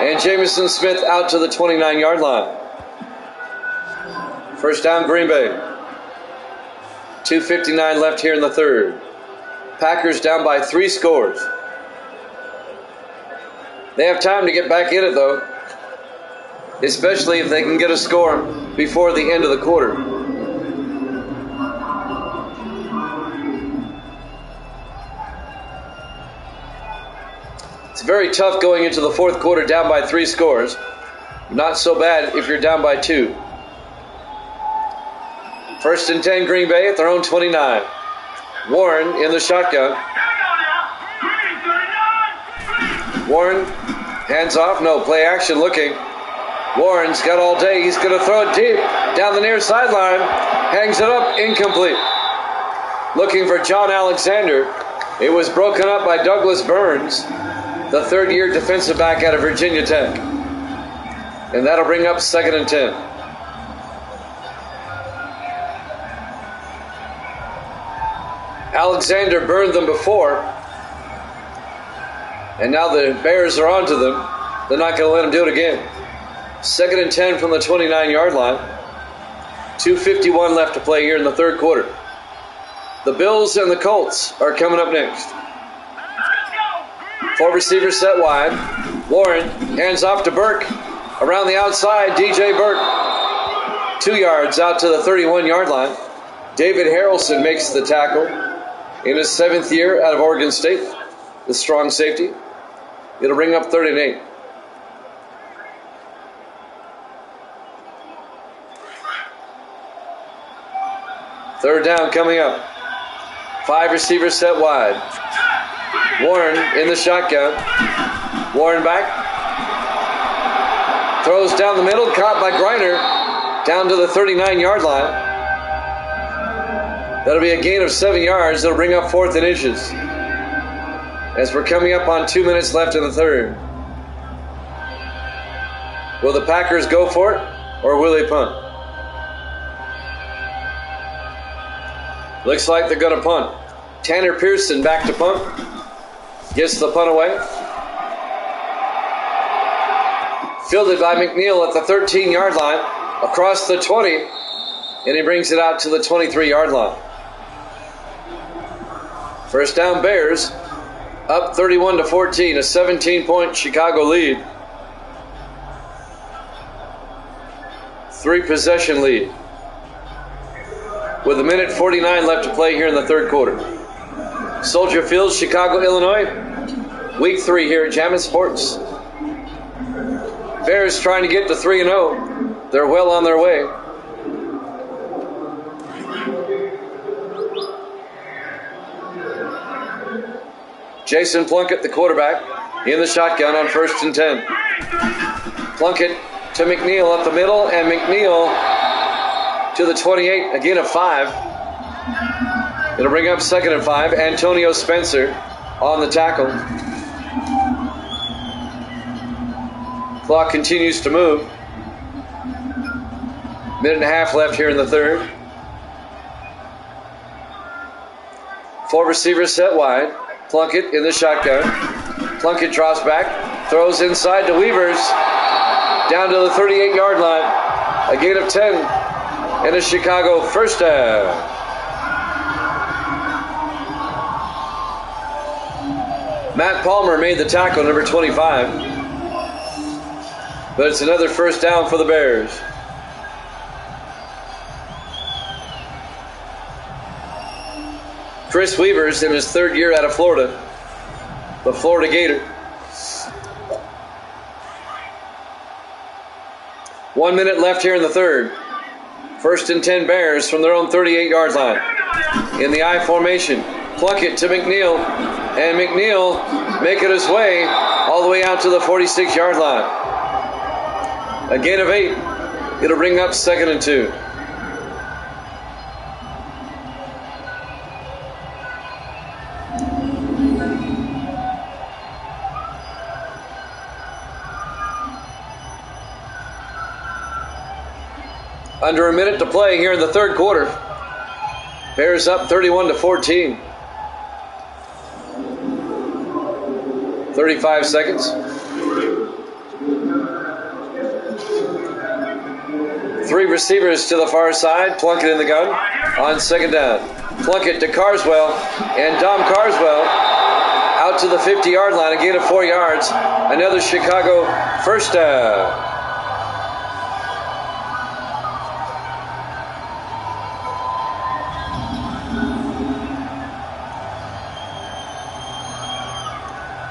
And Jamison Smith out to the 29-yard line. First down, Green Bay. 2:59 left here in the third. Packers down by 3 scores. They have time to get back in it, though, especially if they can get a score before the end of the quarter. It's very tough going into the fourth quarter down by 3 scores. Not so bad if you're down by 2. First and 10, Green Bay at their own 29. Warren in the shotgun. Warren hands off. No, play action looking. Warren's got all day. He's going to throw it deep down the near sideline. Hangs it up, incomplete. Looking for John Alexander. It was broken up by Douglas Burns, the 3rd-year defensive back out of Virginia Tech. And that'll bring up 2nd and 10. Alexander burned them before, and now the Bears are onto them. They're not going to let him do it again. 2nd and 10 from the 29-yard line. 2:51 left to play here in the third quarter. The Bills and the Colts are coming up next. 4 receivers set wide. Warren hands off to Burke. Around the outside, DJ Burke. 2 yards out to the 31-yard line. David Harrelson makes the tackle in his 7th year out of Oregon State. The strong safety. It'll bring up 3rd and 8. Third down coming up. 5 receivers set wide. Warren in the shotgun. Warren back. Throws down the middle, caught by Griner, down to the 39-yard line. That'll be a gain of 7 yards. That'll bring up 4th and inches. as we're coming up on 2 minutes left in the third. Will the Packers go for it, or will they punt? Looks like they're going to punt. Tanner Pearson back to punt. Gets the punt away. Fielded by McNeil at the 13-yard line, across the 20, and he brings it out to the 23-yard line. First down Bears, up 31-14, a 17-point Chicago lead. 3-possession lead. With 1:49 left to play here in the third quarter. Soldier Field, Chicago, Illinois. Week 3 here at Jammin' Sports. Bears trying to get to 3-0. They're well on their way. Jason Plunkett, the quarterback, in the shotgun on 1st and 10. Plunkett to McNeil up the middle, and McNeil to the 28, again a 5. It'll bring up 2nd and 5. Antonio Spencer on the tackle. Clock continues to move. 1.5 left here in the third. 4 receivers set wide. Plunkett in the shotgun. Plunkett drops back, throws inside to Weavers, down to the 38-yard line. A gain of 10, and a Chicago first down. Matt Palmer made the tackle, number 25. But it's another first down for the Bears. Chris Weavers in his 3rd year out of Florida, the Florida Gator. 1 minute left here in the third. 1st and 10 Bears from their own 38-yard line. In the I formation, Plunkett to McNeil, and McNeil making his way all the way out to the 46-yard line. A gain of 8. It'll bring up 2nd and 2. Under a minute to play here in the third quarter. Bears up 31-14. 35 seconds. 3 receivers to the far side. Plunkett in the gun on 2nd down. Plunkett to Carswell, and Dom Carswell out to the 50-yard line. A gain of 4 yards. Another Chicago first down.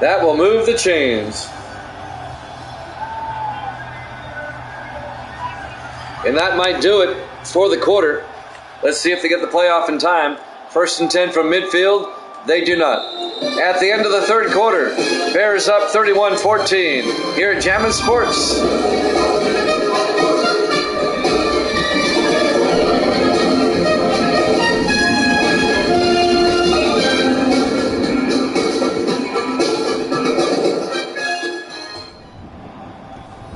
That will move the chains. And that might do it for the quarter. Let's see if they get the playoff in time. 1st and 10 from midfield. They do not. At the end of the third quarter, Bears up 31-14 here at Jammin' Sports.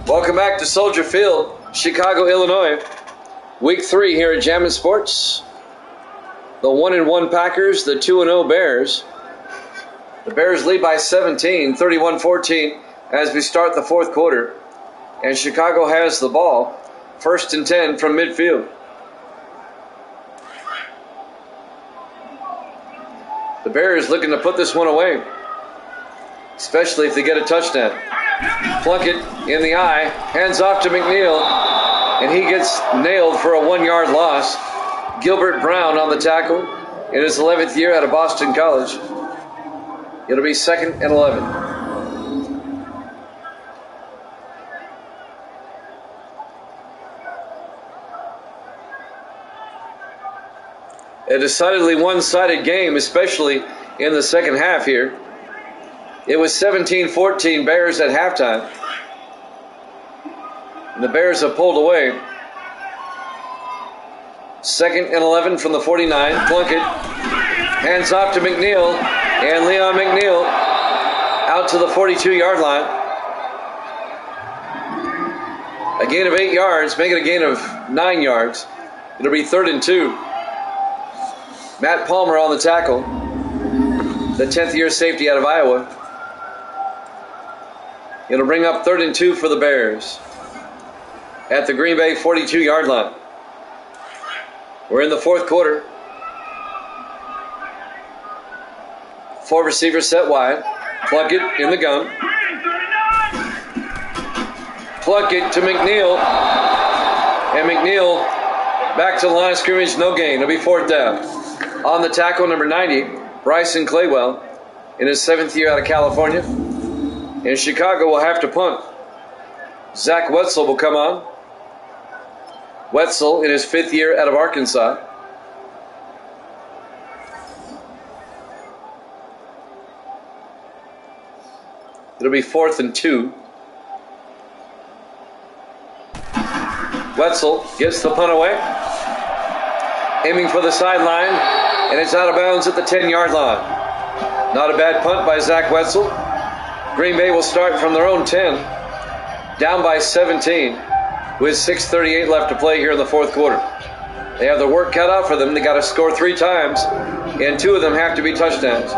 Welcome back to Soldier Field, Chicago, Illinois. Week 3 here at Jammin' Sports. The 1-1 Packers, the 2-0 Bears. The Bears lead by 17, 31-14 as we start the fourth quarter. And Chicago has the ball. 1st and 10 from midfield. The Bears looking to put this one away, especially if they get a touchdown. Plunkett in the eye, hands off to McNeil, and he gets nailed for a 1-yard loss. Gilbert Brown on the tackle in his 11th year out of Boston College. It'll be 2nd and 11. A decidedly one-sided game, especially in the second half here. It was 17-14 Bears at halftime. And the Bears have pulled away. 2nd and 11 from the 49. Plunkett hands off to McNeil. And Leon McNeil out to the 42-yard line. A gain of 8 yards, making a gain of 9 yards. It'll be 3rd and 2. Matt Palmer on the tackle, the 10th-year safety out of Iowa. It'll bring up 3rd and 2 for the Bears at the Green Bay 42-yard line. We're in the 4th quarter. 4 receivers set wide. Plunkett in the gun. Plunkett to McNeil. And McNeil back to the line of scrimmage, no gain. It'll be 4th down. On the tackle, number 90, Bryson Claywell, in his 7th year out of California. And Chicago will have to punt. Zach Wetzel will come on. Wetzel in his 5th year out of Arkansas. It'll be 4th and 2. Wetzel gets the punt away. Aiming for the sideline, and it's out of bounds at the 10-yard line. Not a bad punt by Zach Wetzel. Green Bay will start from their own 10, down by 17, with 6:38 left to play here in the 4th quarter. They have the work cut out for them. They got to score 3 times, and 2 of them have to be touchdowns.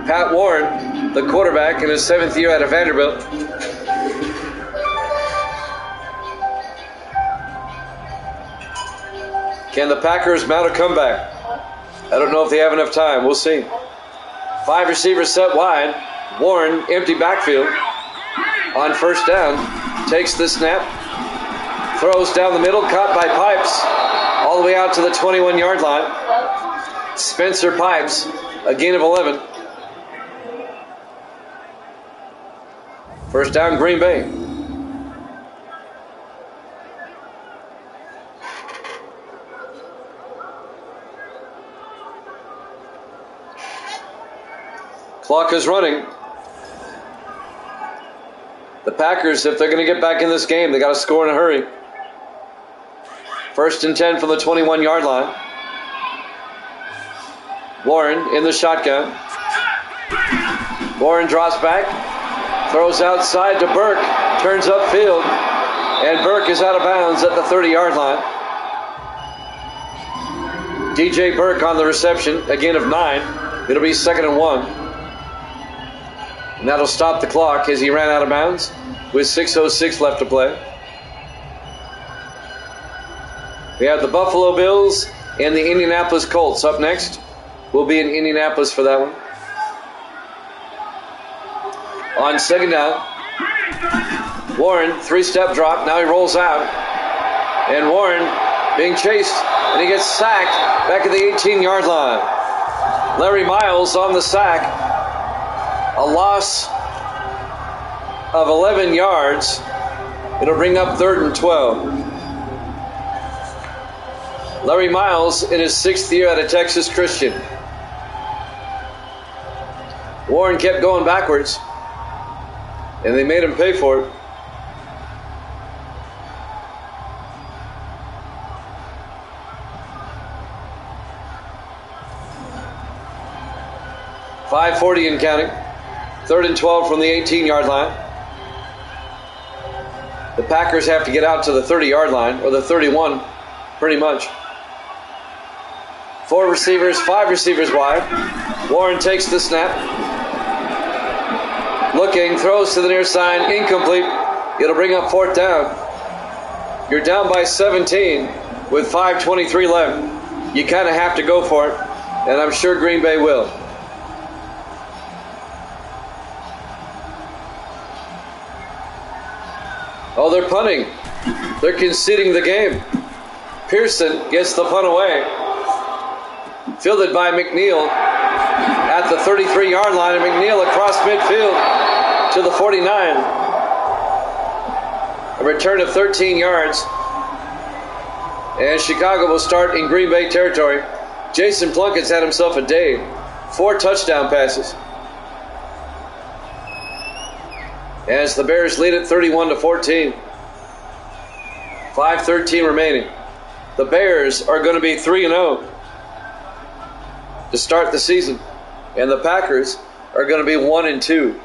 Pat Warren, the quarterback in his 7th year out of Vanderbilt. Can the Packers mount a comeback? I don't know if they have enough time. We'll see. 5 receivers set wide. Warren, empty backfield. On 1st down, takes the snap. Throws down the middle, caught by Pipes. All the way out to the 21-yard line. Spencer Pipes, a gain of 11. 1st down, Green Bay. Clock is running. The Packers, if they're going to get back in this game, they got to score in a hurry. 1st and 10 from the 21-yard line. Warren in the shotgun. Warren drops back. Throws outside to Burke. Turns upfield. And Burke is out of bounds at the 30-yard line. DJ Burke on the reception. A gain of 9. It'll be 2nd and 1. And that'll stop the clock as he ran out of bounds with 6:06 left to play. We have the Buffalo Bills and the Indianapolis Colts up next. We'll be in Indianapolis for that one. On 2nd down, Warren, 3-step drop. Now he rolls out. And Warren being chased, and he gets sacked back at the 18-yard line. Larry Miles on the sack. A loss of 11 yards. It'll bring up 3rd and 12. Larry Miles in his 6th year out of Texas Christian. Warren kept going backwards, and they made him pay for it. .540 and counting. 3rd and 12 from the 18-yard line. The Packers have to get out to the 30-yard line, or the 31, pretty much. 5 receivers wide. Warren takes the snap. Looking, throws to the near side, incomplete. It'll bring up 4th down. You're down by 17 with 5:23 left. You kind of have to go for it, and I'm sure Green Bay will. Oh, they're punting. They're conceding the game. Pearson gets the punt away. Fielded by McNeil at the 33-yard line, and McNeil across midfield to the 49. A return of 13 yards. And Chicago will start in Green Bay territory. Jason Plunkett's had himself a day. 4 touchdown passes. As the Bears lead it 31-14. 5:13 remaining. The Bears are going to be 3-0 to start the season. And the Packers are going to be 1 and 2.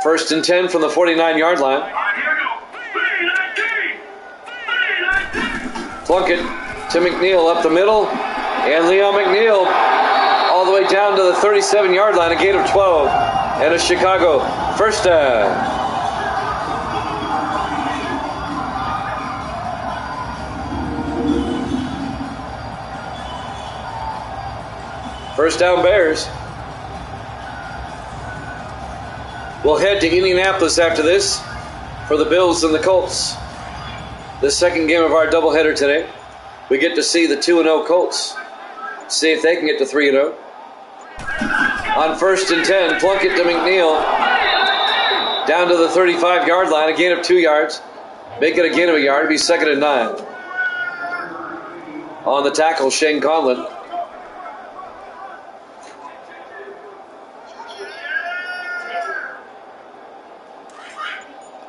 First and 10 from the 49-yard line. Plunkett to McNeil up the middle, and Leon McNeil all the way down to the 37-yard line, a gain of 12, and a Chicago first down. First down Bears. We'll head to Indianapolis after this for the Bills and the Colts. The second game of our doubleheader today. We get to see the 2-0 Colts. See if they can get to 3-0. On first and 10, Plunkett to McNeil. Down to the 35-yard line, a gain of 2 yards. Make it a gain of a yard, be second and 9. On the tackle, Shane Conlon.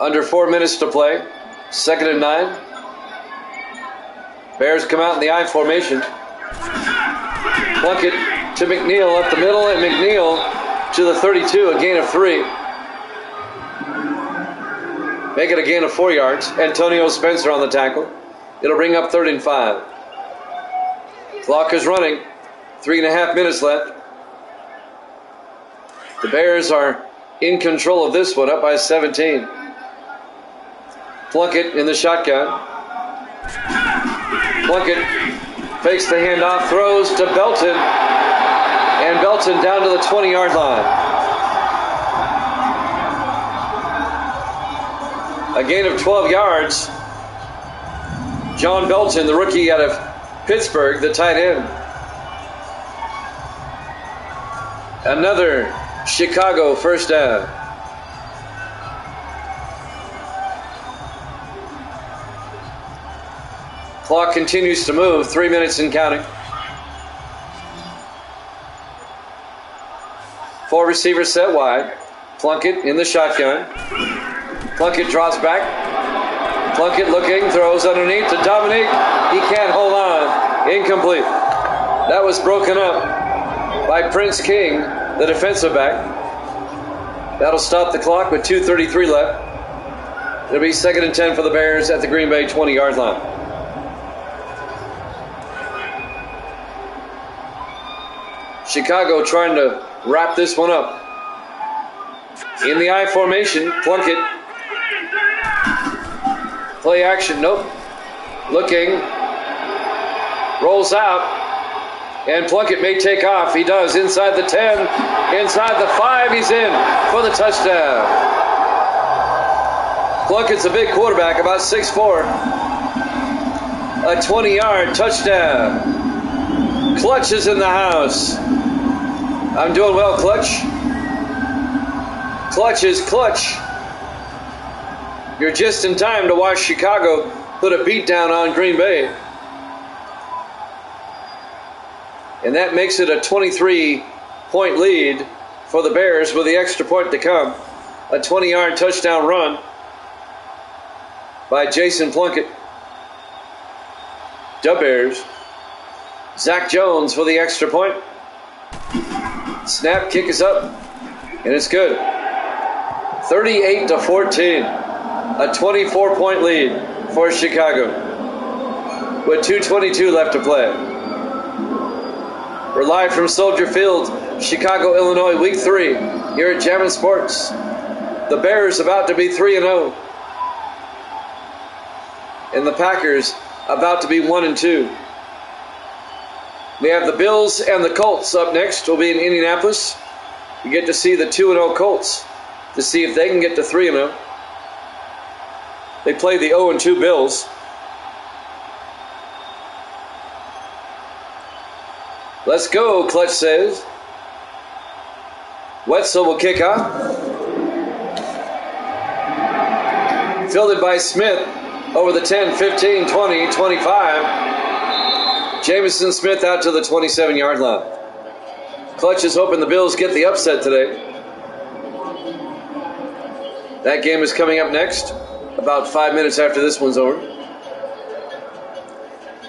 Under 4 minutes to play. Second and 9. Bears come out in the I formation. Plunkett to McNeil up the middle, and McNeil to the 32, a gain of 3. Make it a gain of 4 yards. Antonio Spencer on the tackle. It'll bring up 3rd and 5. Clock is running. 3.5 minutes left. The Bears are in control of this one, up by 17. Plunkett in the shotgun. Plunkett fakes the handoff, throws to Belton, and Belton down to the 20-yard line. A gain of 12 yards. John Belton, the rookie out of Pittsburgh, the tight end. Another Chicago first down. Clock continues to move, 3 minutes and counting. 4 receivers set wide. Plunkett in the shotgun. Plunkett drops back. Plunkett looking, throws underneath to Dominique. He can't hold on. Incomplete. That was broken up by Prince King, the defensive back. That'll stop the clock with 2:33 left. It'll be second and 10 for the Bears at the Green Bay 20-yard line. Chicago trying to wrap this one up. In the I formation, Plunkett. Play action, nope. Looking. Rolls out. And Plunkett may take off. He does. Inside the 10. Inside the 5. He's in for the touchdown. Plunkett's a big quarterback, about 6'4". A 20-yard touchdown. Clutch is in the house. I'm doing well, Clutch. Clutch is clutch. You're just in time to watch Chicago put a beat down on Green Bay. And that makes it a 23-point lead for the Bears with the extra point to come. A 20-yard touchdown run by Jason Plunkett. The Bears. Zach Jones for the extra point. Snap, kick is up, and it's good. 38-14. A 24-point lead for Chicago with 2:22 left to play. We're live from Soldier Field, Chicago, Illinois, Week 3 here at Jammin' Sports. The Bears about to be 3-0. And the Packers about to be 1-2. We have the Bills and the Colts up next. We'll be in Indianapolis. We get to see the 2-0 Colts to see if they can get to 3-0. They play the 0-2 Bills. Let's go, Clutch says. Wetzel will kick off. Fielded by Smith over the 10, 15, 20, 25. Jamison Smith out to the 27-yard line. Clutch is hoping the Bills get the upset today. That game is coming up next, about 5 minutes after this one's over.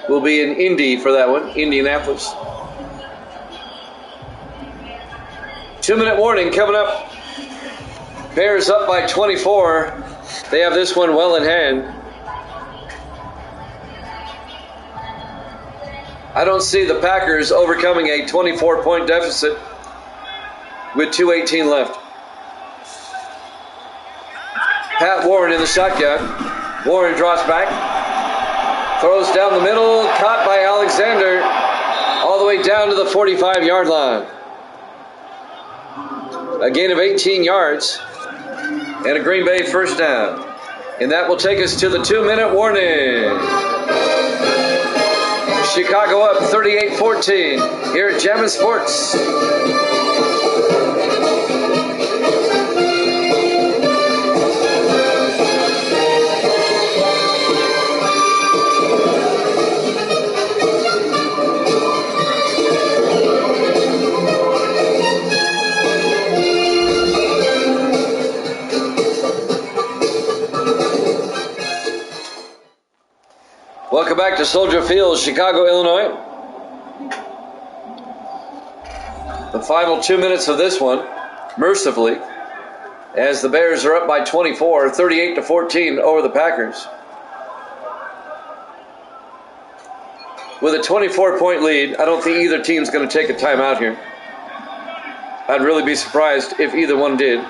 will be in Indy for that one, Indianapolis. 2-minute warning coming up. Bears up by 24. They have this one well in hand. I don't see the Packers overcoming a 24-point deficit with 2:18 left. Pat Warren in the shotgun. Warren drops back. Throws down the middle. Caught by Alexander. All the way down to the 45-yard line. A gain of 18 yards. And a Green Bay first down. And that will take us to the 2-minute warning. Chicago up 38-14 here at Jammin' Sports. Welcome back to Soldier Field, Chicago, Illinois. The final 2 minutes of this one, mercifully, as the Bears are up by 24, 38-14 over the Packers. With a 24-point lead, I don't think either team's going to take a timeout here. I'd really be surprised if either one did.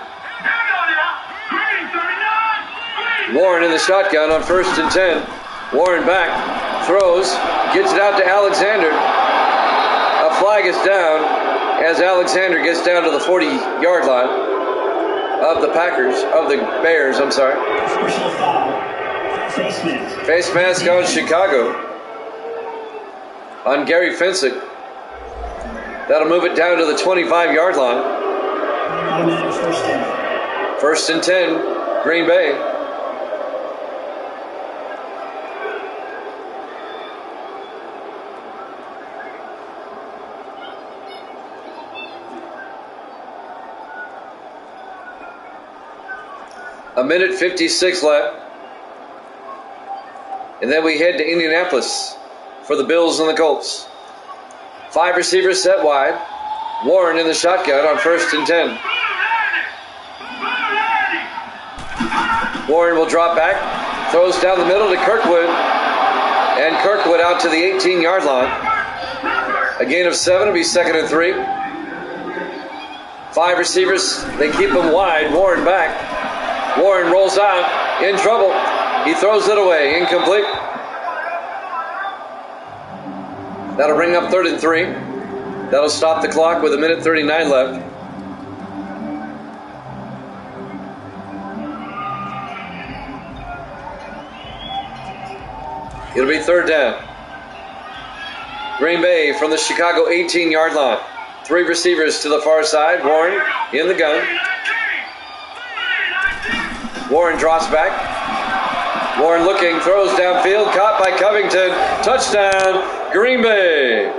Warren in the shotgun on 1st and 10. Warren back, throws, gets it out to Alexander. A flag is down as Alexander gets down to the 40-yard line of the Bears, I'm sorry. Face mask on Chicago. On Gary Fensick. That'll move it down to the 25-yard line. 1st and 10, Green Bay. A minute 56 left. And then we head to Indianapolis for the Bills and the Colts. 5 receivers set wide. Warren in the shotgun on 1st and 10. Warren will drop back. Throws down the middle to Kirkwood. And Kirkwood out to the 18-yard line. A gain of 7 will be 2nd and 3. 5 receivers. They keep them wide. Warren back. Warren rolls out, in trouble. He throws it away, incomplete. That'll bring up 3rd and 3. That'll stop the clock with 1:39 left. It'll be 3rd down. Green Bay from the Chicago 18-yard line. 3 receivers to the far side. Warren in the gun. Warren drops back. Warren looking, throws downfield, caught by Covington. Touchdown, Green Bay.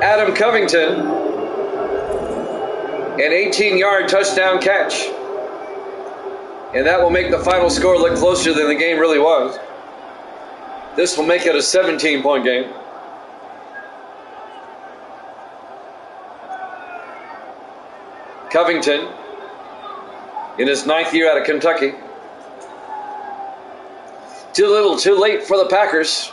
Adam Covington. An 18-yard touchdown catch. And that will make the final score look closer than the game really was. This will make it a 17-point game. Covington, in his 9th year out of Kentucky. Too little, too late for the Packers.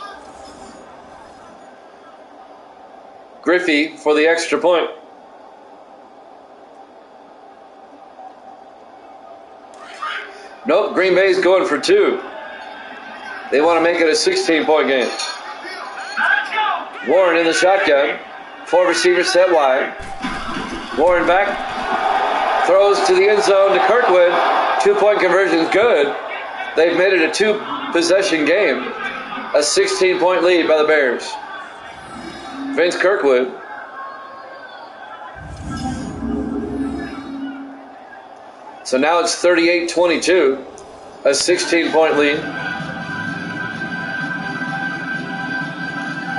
Griffey for the extra point. Nope, Green Bay's going for 2. They want to make it a 16-point game. Warren in the shotgun. 4 receivers set wide. Warren back. Throws to the end zone to Kirkwood. 2-point conversion's good. They've made it a 2-possession game. A 16-point lead by the Bears. Vince Kirkwood. So now it's 38-22. A 16-point lead.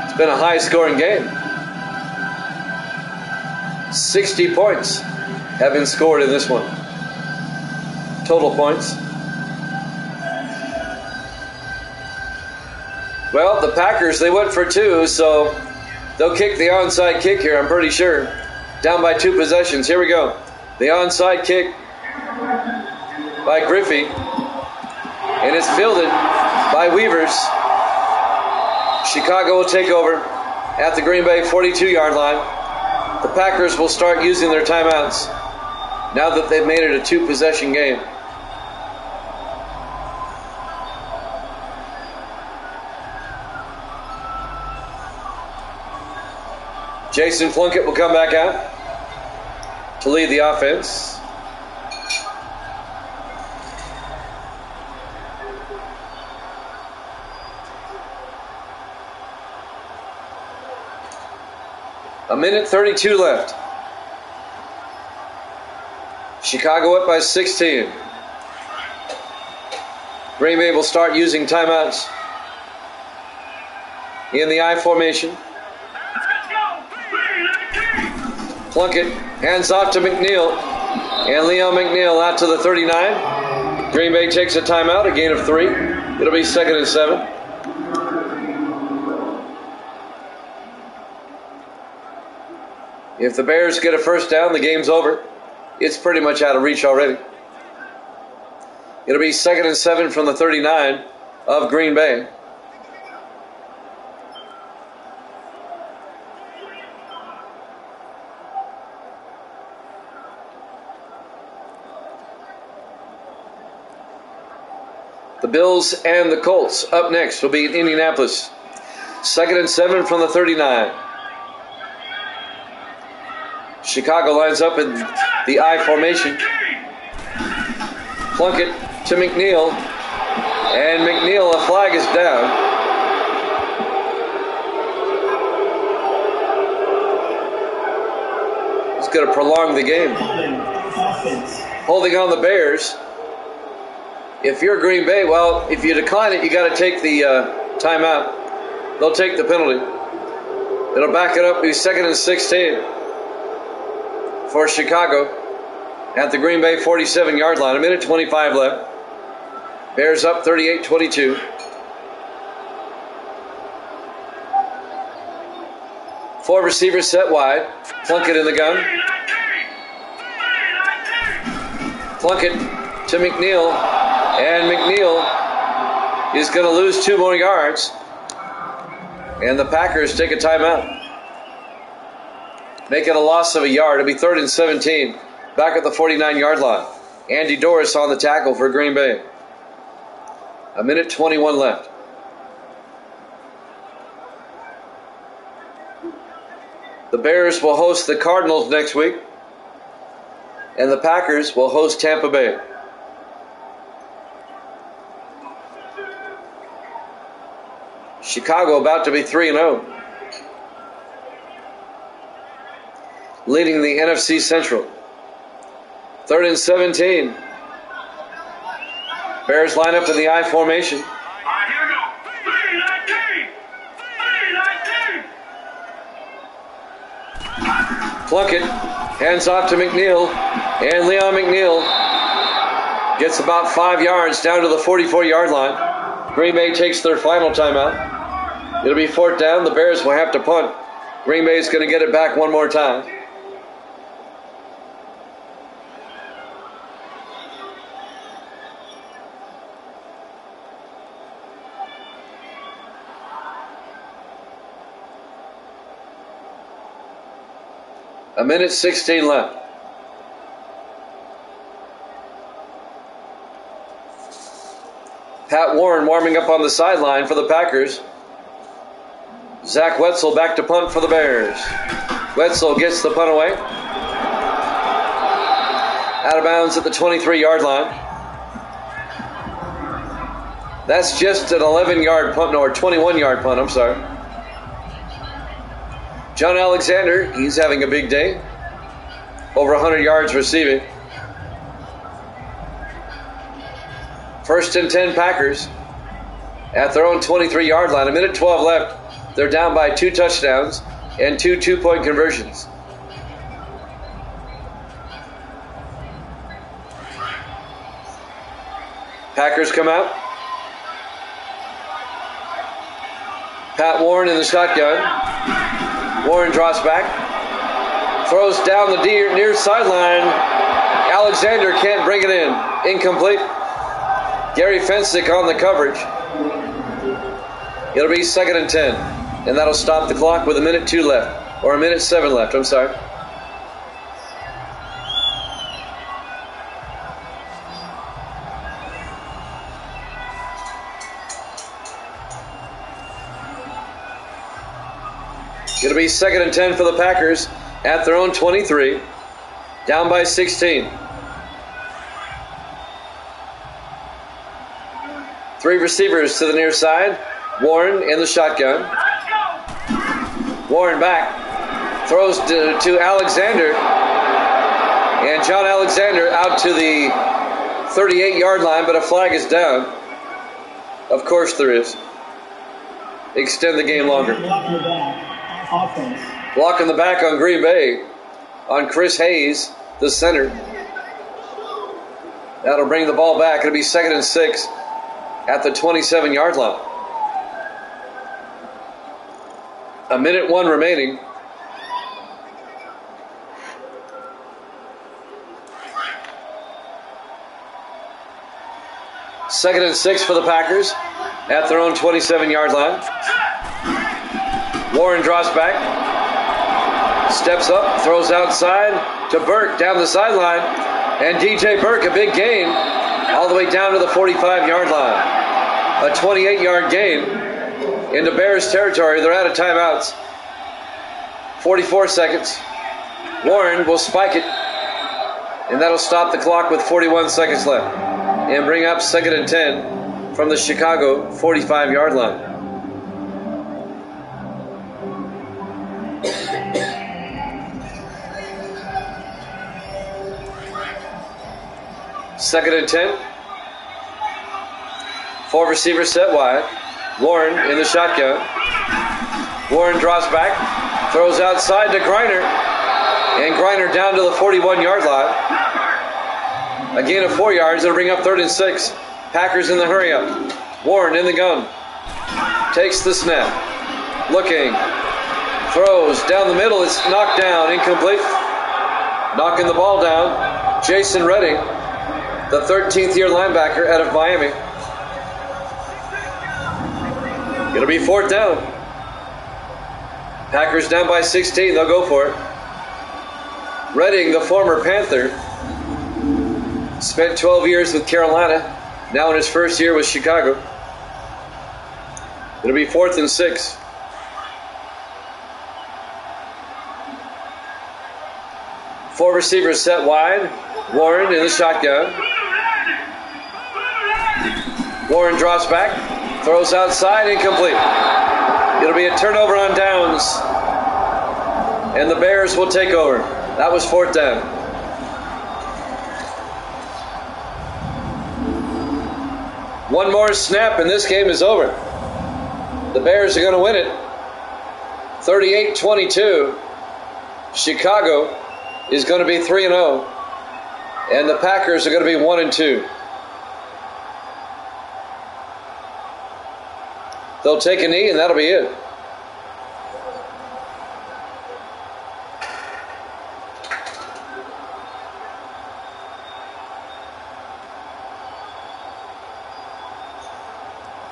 It's been a high-scoring game. 60 points have been scored in this one. Total points. Well, the Packers, they went for two, so they'll kick the onside kick here, I'm pretty sure. Down by 2 possessions. Here we go. The onside kick by Griffey. And it's fielded by Weavers. Chicago will take over at the Green Bay 42-yard line. The Packers will start using their timeouts now that they've made it a 2-possession game. Jason Plunkett will come back out to lead the offense. A minute 32 left. Chicago up by 16. Green Bay will start using timeouts in the I formation. Plunkett hands off to McNeil, and Leon McNeil out to the 39. Green Bay takes a timeout, a gain of 3. It'll be 2nd and 7. If the Bears get a first down, the game's over. It's pretty much out of reach already. It'll be 2nd and 7 from the 39 of Green Bay. The Bills and the Colts up next will be in Indianapolis. 2nd and 7 from the 39. Chicago lines up in the I formation. Plunkett to McNeil. And McNeil, a flag is down. It's going to prolong the game. Holding on the Bears. If you're Green Bay, well, if you decline it, you got to take the timeout. They'll take the penalty. It'll back it up, be 2nd and 16 for Chicago at the Green Bay 47-yard line. A minute 25 left. Bears up 38-22. Four receivers set wide. Plunkett in the gun. Plunkett to McNeil. And McNeil is going to lose 2 more yards. And the Packers take a timeout. Make it a loss of a yard. It'll be 3rd and 17. Back at the 49-yard line. Andy Doris on the tackle for Green Bay. A minute 21 left. The Bears will host the Cardinals next week. And the Packers will host Tampa Bay. Chicago about to be 3-0. Leading the NFC Central. 3rd and 17. Bears line up in the I formation. All right, here we go. 3-19. Plunkett hands off to McNeil. And Leon McNeil gets about 5 yards down to the 44-yard line. Green Bay takes their final timeout. It'll be 4th down. The Bears will have to punt. Green Bay's going to get it back one more time. A minute 16 left. Pat Warren warming up on the sideline for the Packers. Zach Wetzel back to punt for the Bears. Wetzel gets the punt away. Out of bounds at the 23-yard line. That's just an 11-yard punt, or 21-yard punt, I'm sorry. John Alexander, he's having a big day. Over 100 yards receiving. 1st and 10 Packers at their own 23-yard line. A minute 12 left. They're down by 2 touchdowns and 2 two-point conversions. Packers come out. Pat Warren in the shotgun. Warren drops back. Throws down the near sideline. Alexander can't bring it in. Incomplete. Gary Fensick on the coverage. It'll be 2nd and 10. And that'll stop the clock with 1:02 left. Or 1:07 left, I'm sorry. It'll be 2nd and 10 for the Packers at their own 23. Down by 16. 3 receivers to the near side. Warren in the shotgun. Warren back. Throws to Alexander. And John Alexander out to the 38-yard line, but a flag is down. Of course there is. Extend the game longer. Blocking the back on Green Bay. On Chris Hayes, the center. That'll bring the ball back. It'll be 2nd and 6 at the 27-yard line. 1:01 remaining. Second and 6 for the Packers at their own 27-yard line. Warren drops back. Steps up, throws outside to Burke down the sideline. And DJ Burke, a big gain, all the way down to the 45-yard line. A 28-yard gain into Bears territory. They're out of timeouts. 44 seconds. Warren will spike it. And that'll stop the clock with 41 seconds left. And bring up 2nd and 10 from the Chicago 45-yard line. Second and 10. 4 receivers set wide. Warren in the shotgun. Warren drops back. Throws outside to Griner. And Griner down to the 41-yard line. A gain of 4 yards. It'll bring up 3rd and 6. Packers in the hurry up. Warren in the gun. Takes the snap. Looking. Throws down the middle. It's knocked down. Incomplete. Knocking the ball down. Jason Redding, the 13th year linebacker out of Miami. It'll be 4th down. Packers down by 16. They'll go for it. Redding, the former Panther, spent 12 years with Carolina. Now in his first year with Chicago. It'll be 4th and 6. Four receivers set wide. Warren in the shotgun. Warren drops back. Throws outside, incomplete. It'll be a turnover on downs. And the Bears will take over. That was 4th down. One more snap and this game is over. The Bears are going to win it. 38-22. Chicago is going to be 3-0. And the Packers are going to be 1-2. They'll take a knee and that'll be it.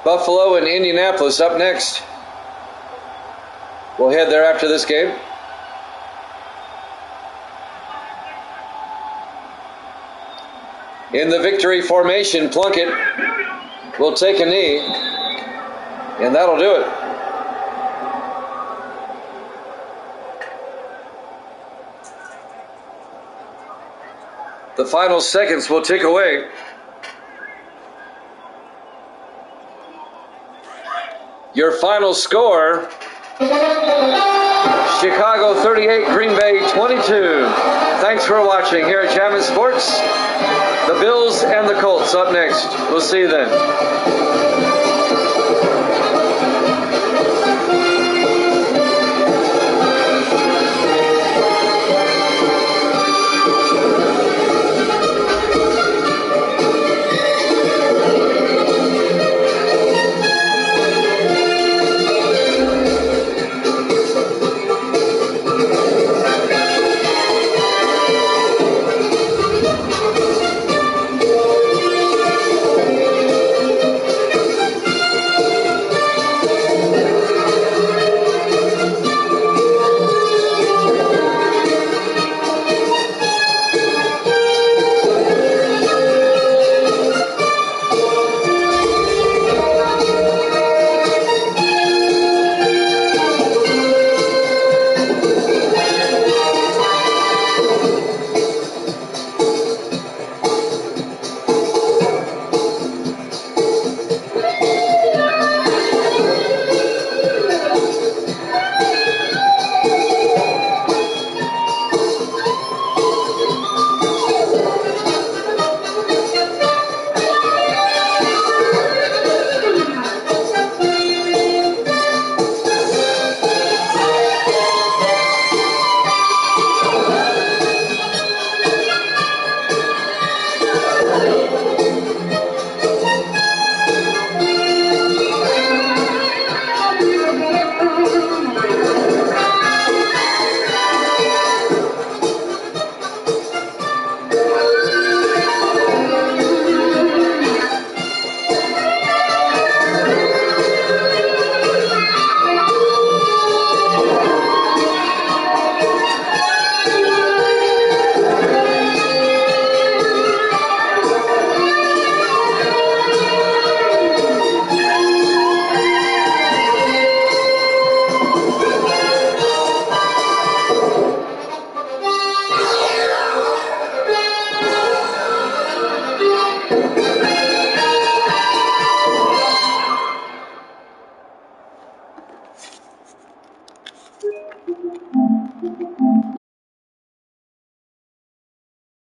Buffalo and Indianapolis up next. We'll head there after this game. In the victory formation, Plunkett will take a knee, and that'll do it. The final seconds will tick away. Your final score, Chicago 38, Green Bay 22. Thanks for watching here at Chapman Sports. The Bills and the Colts up next. We'll see you then.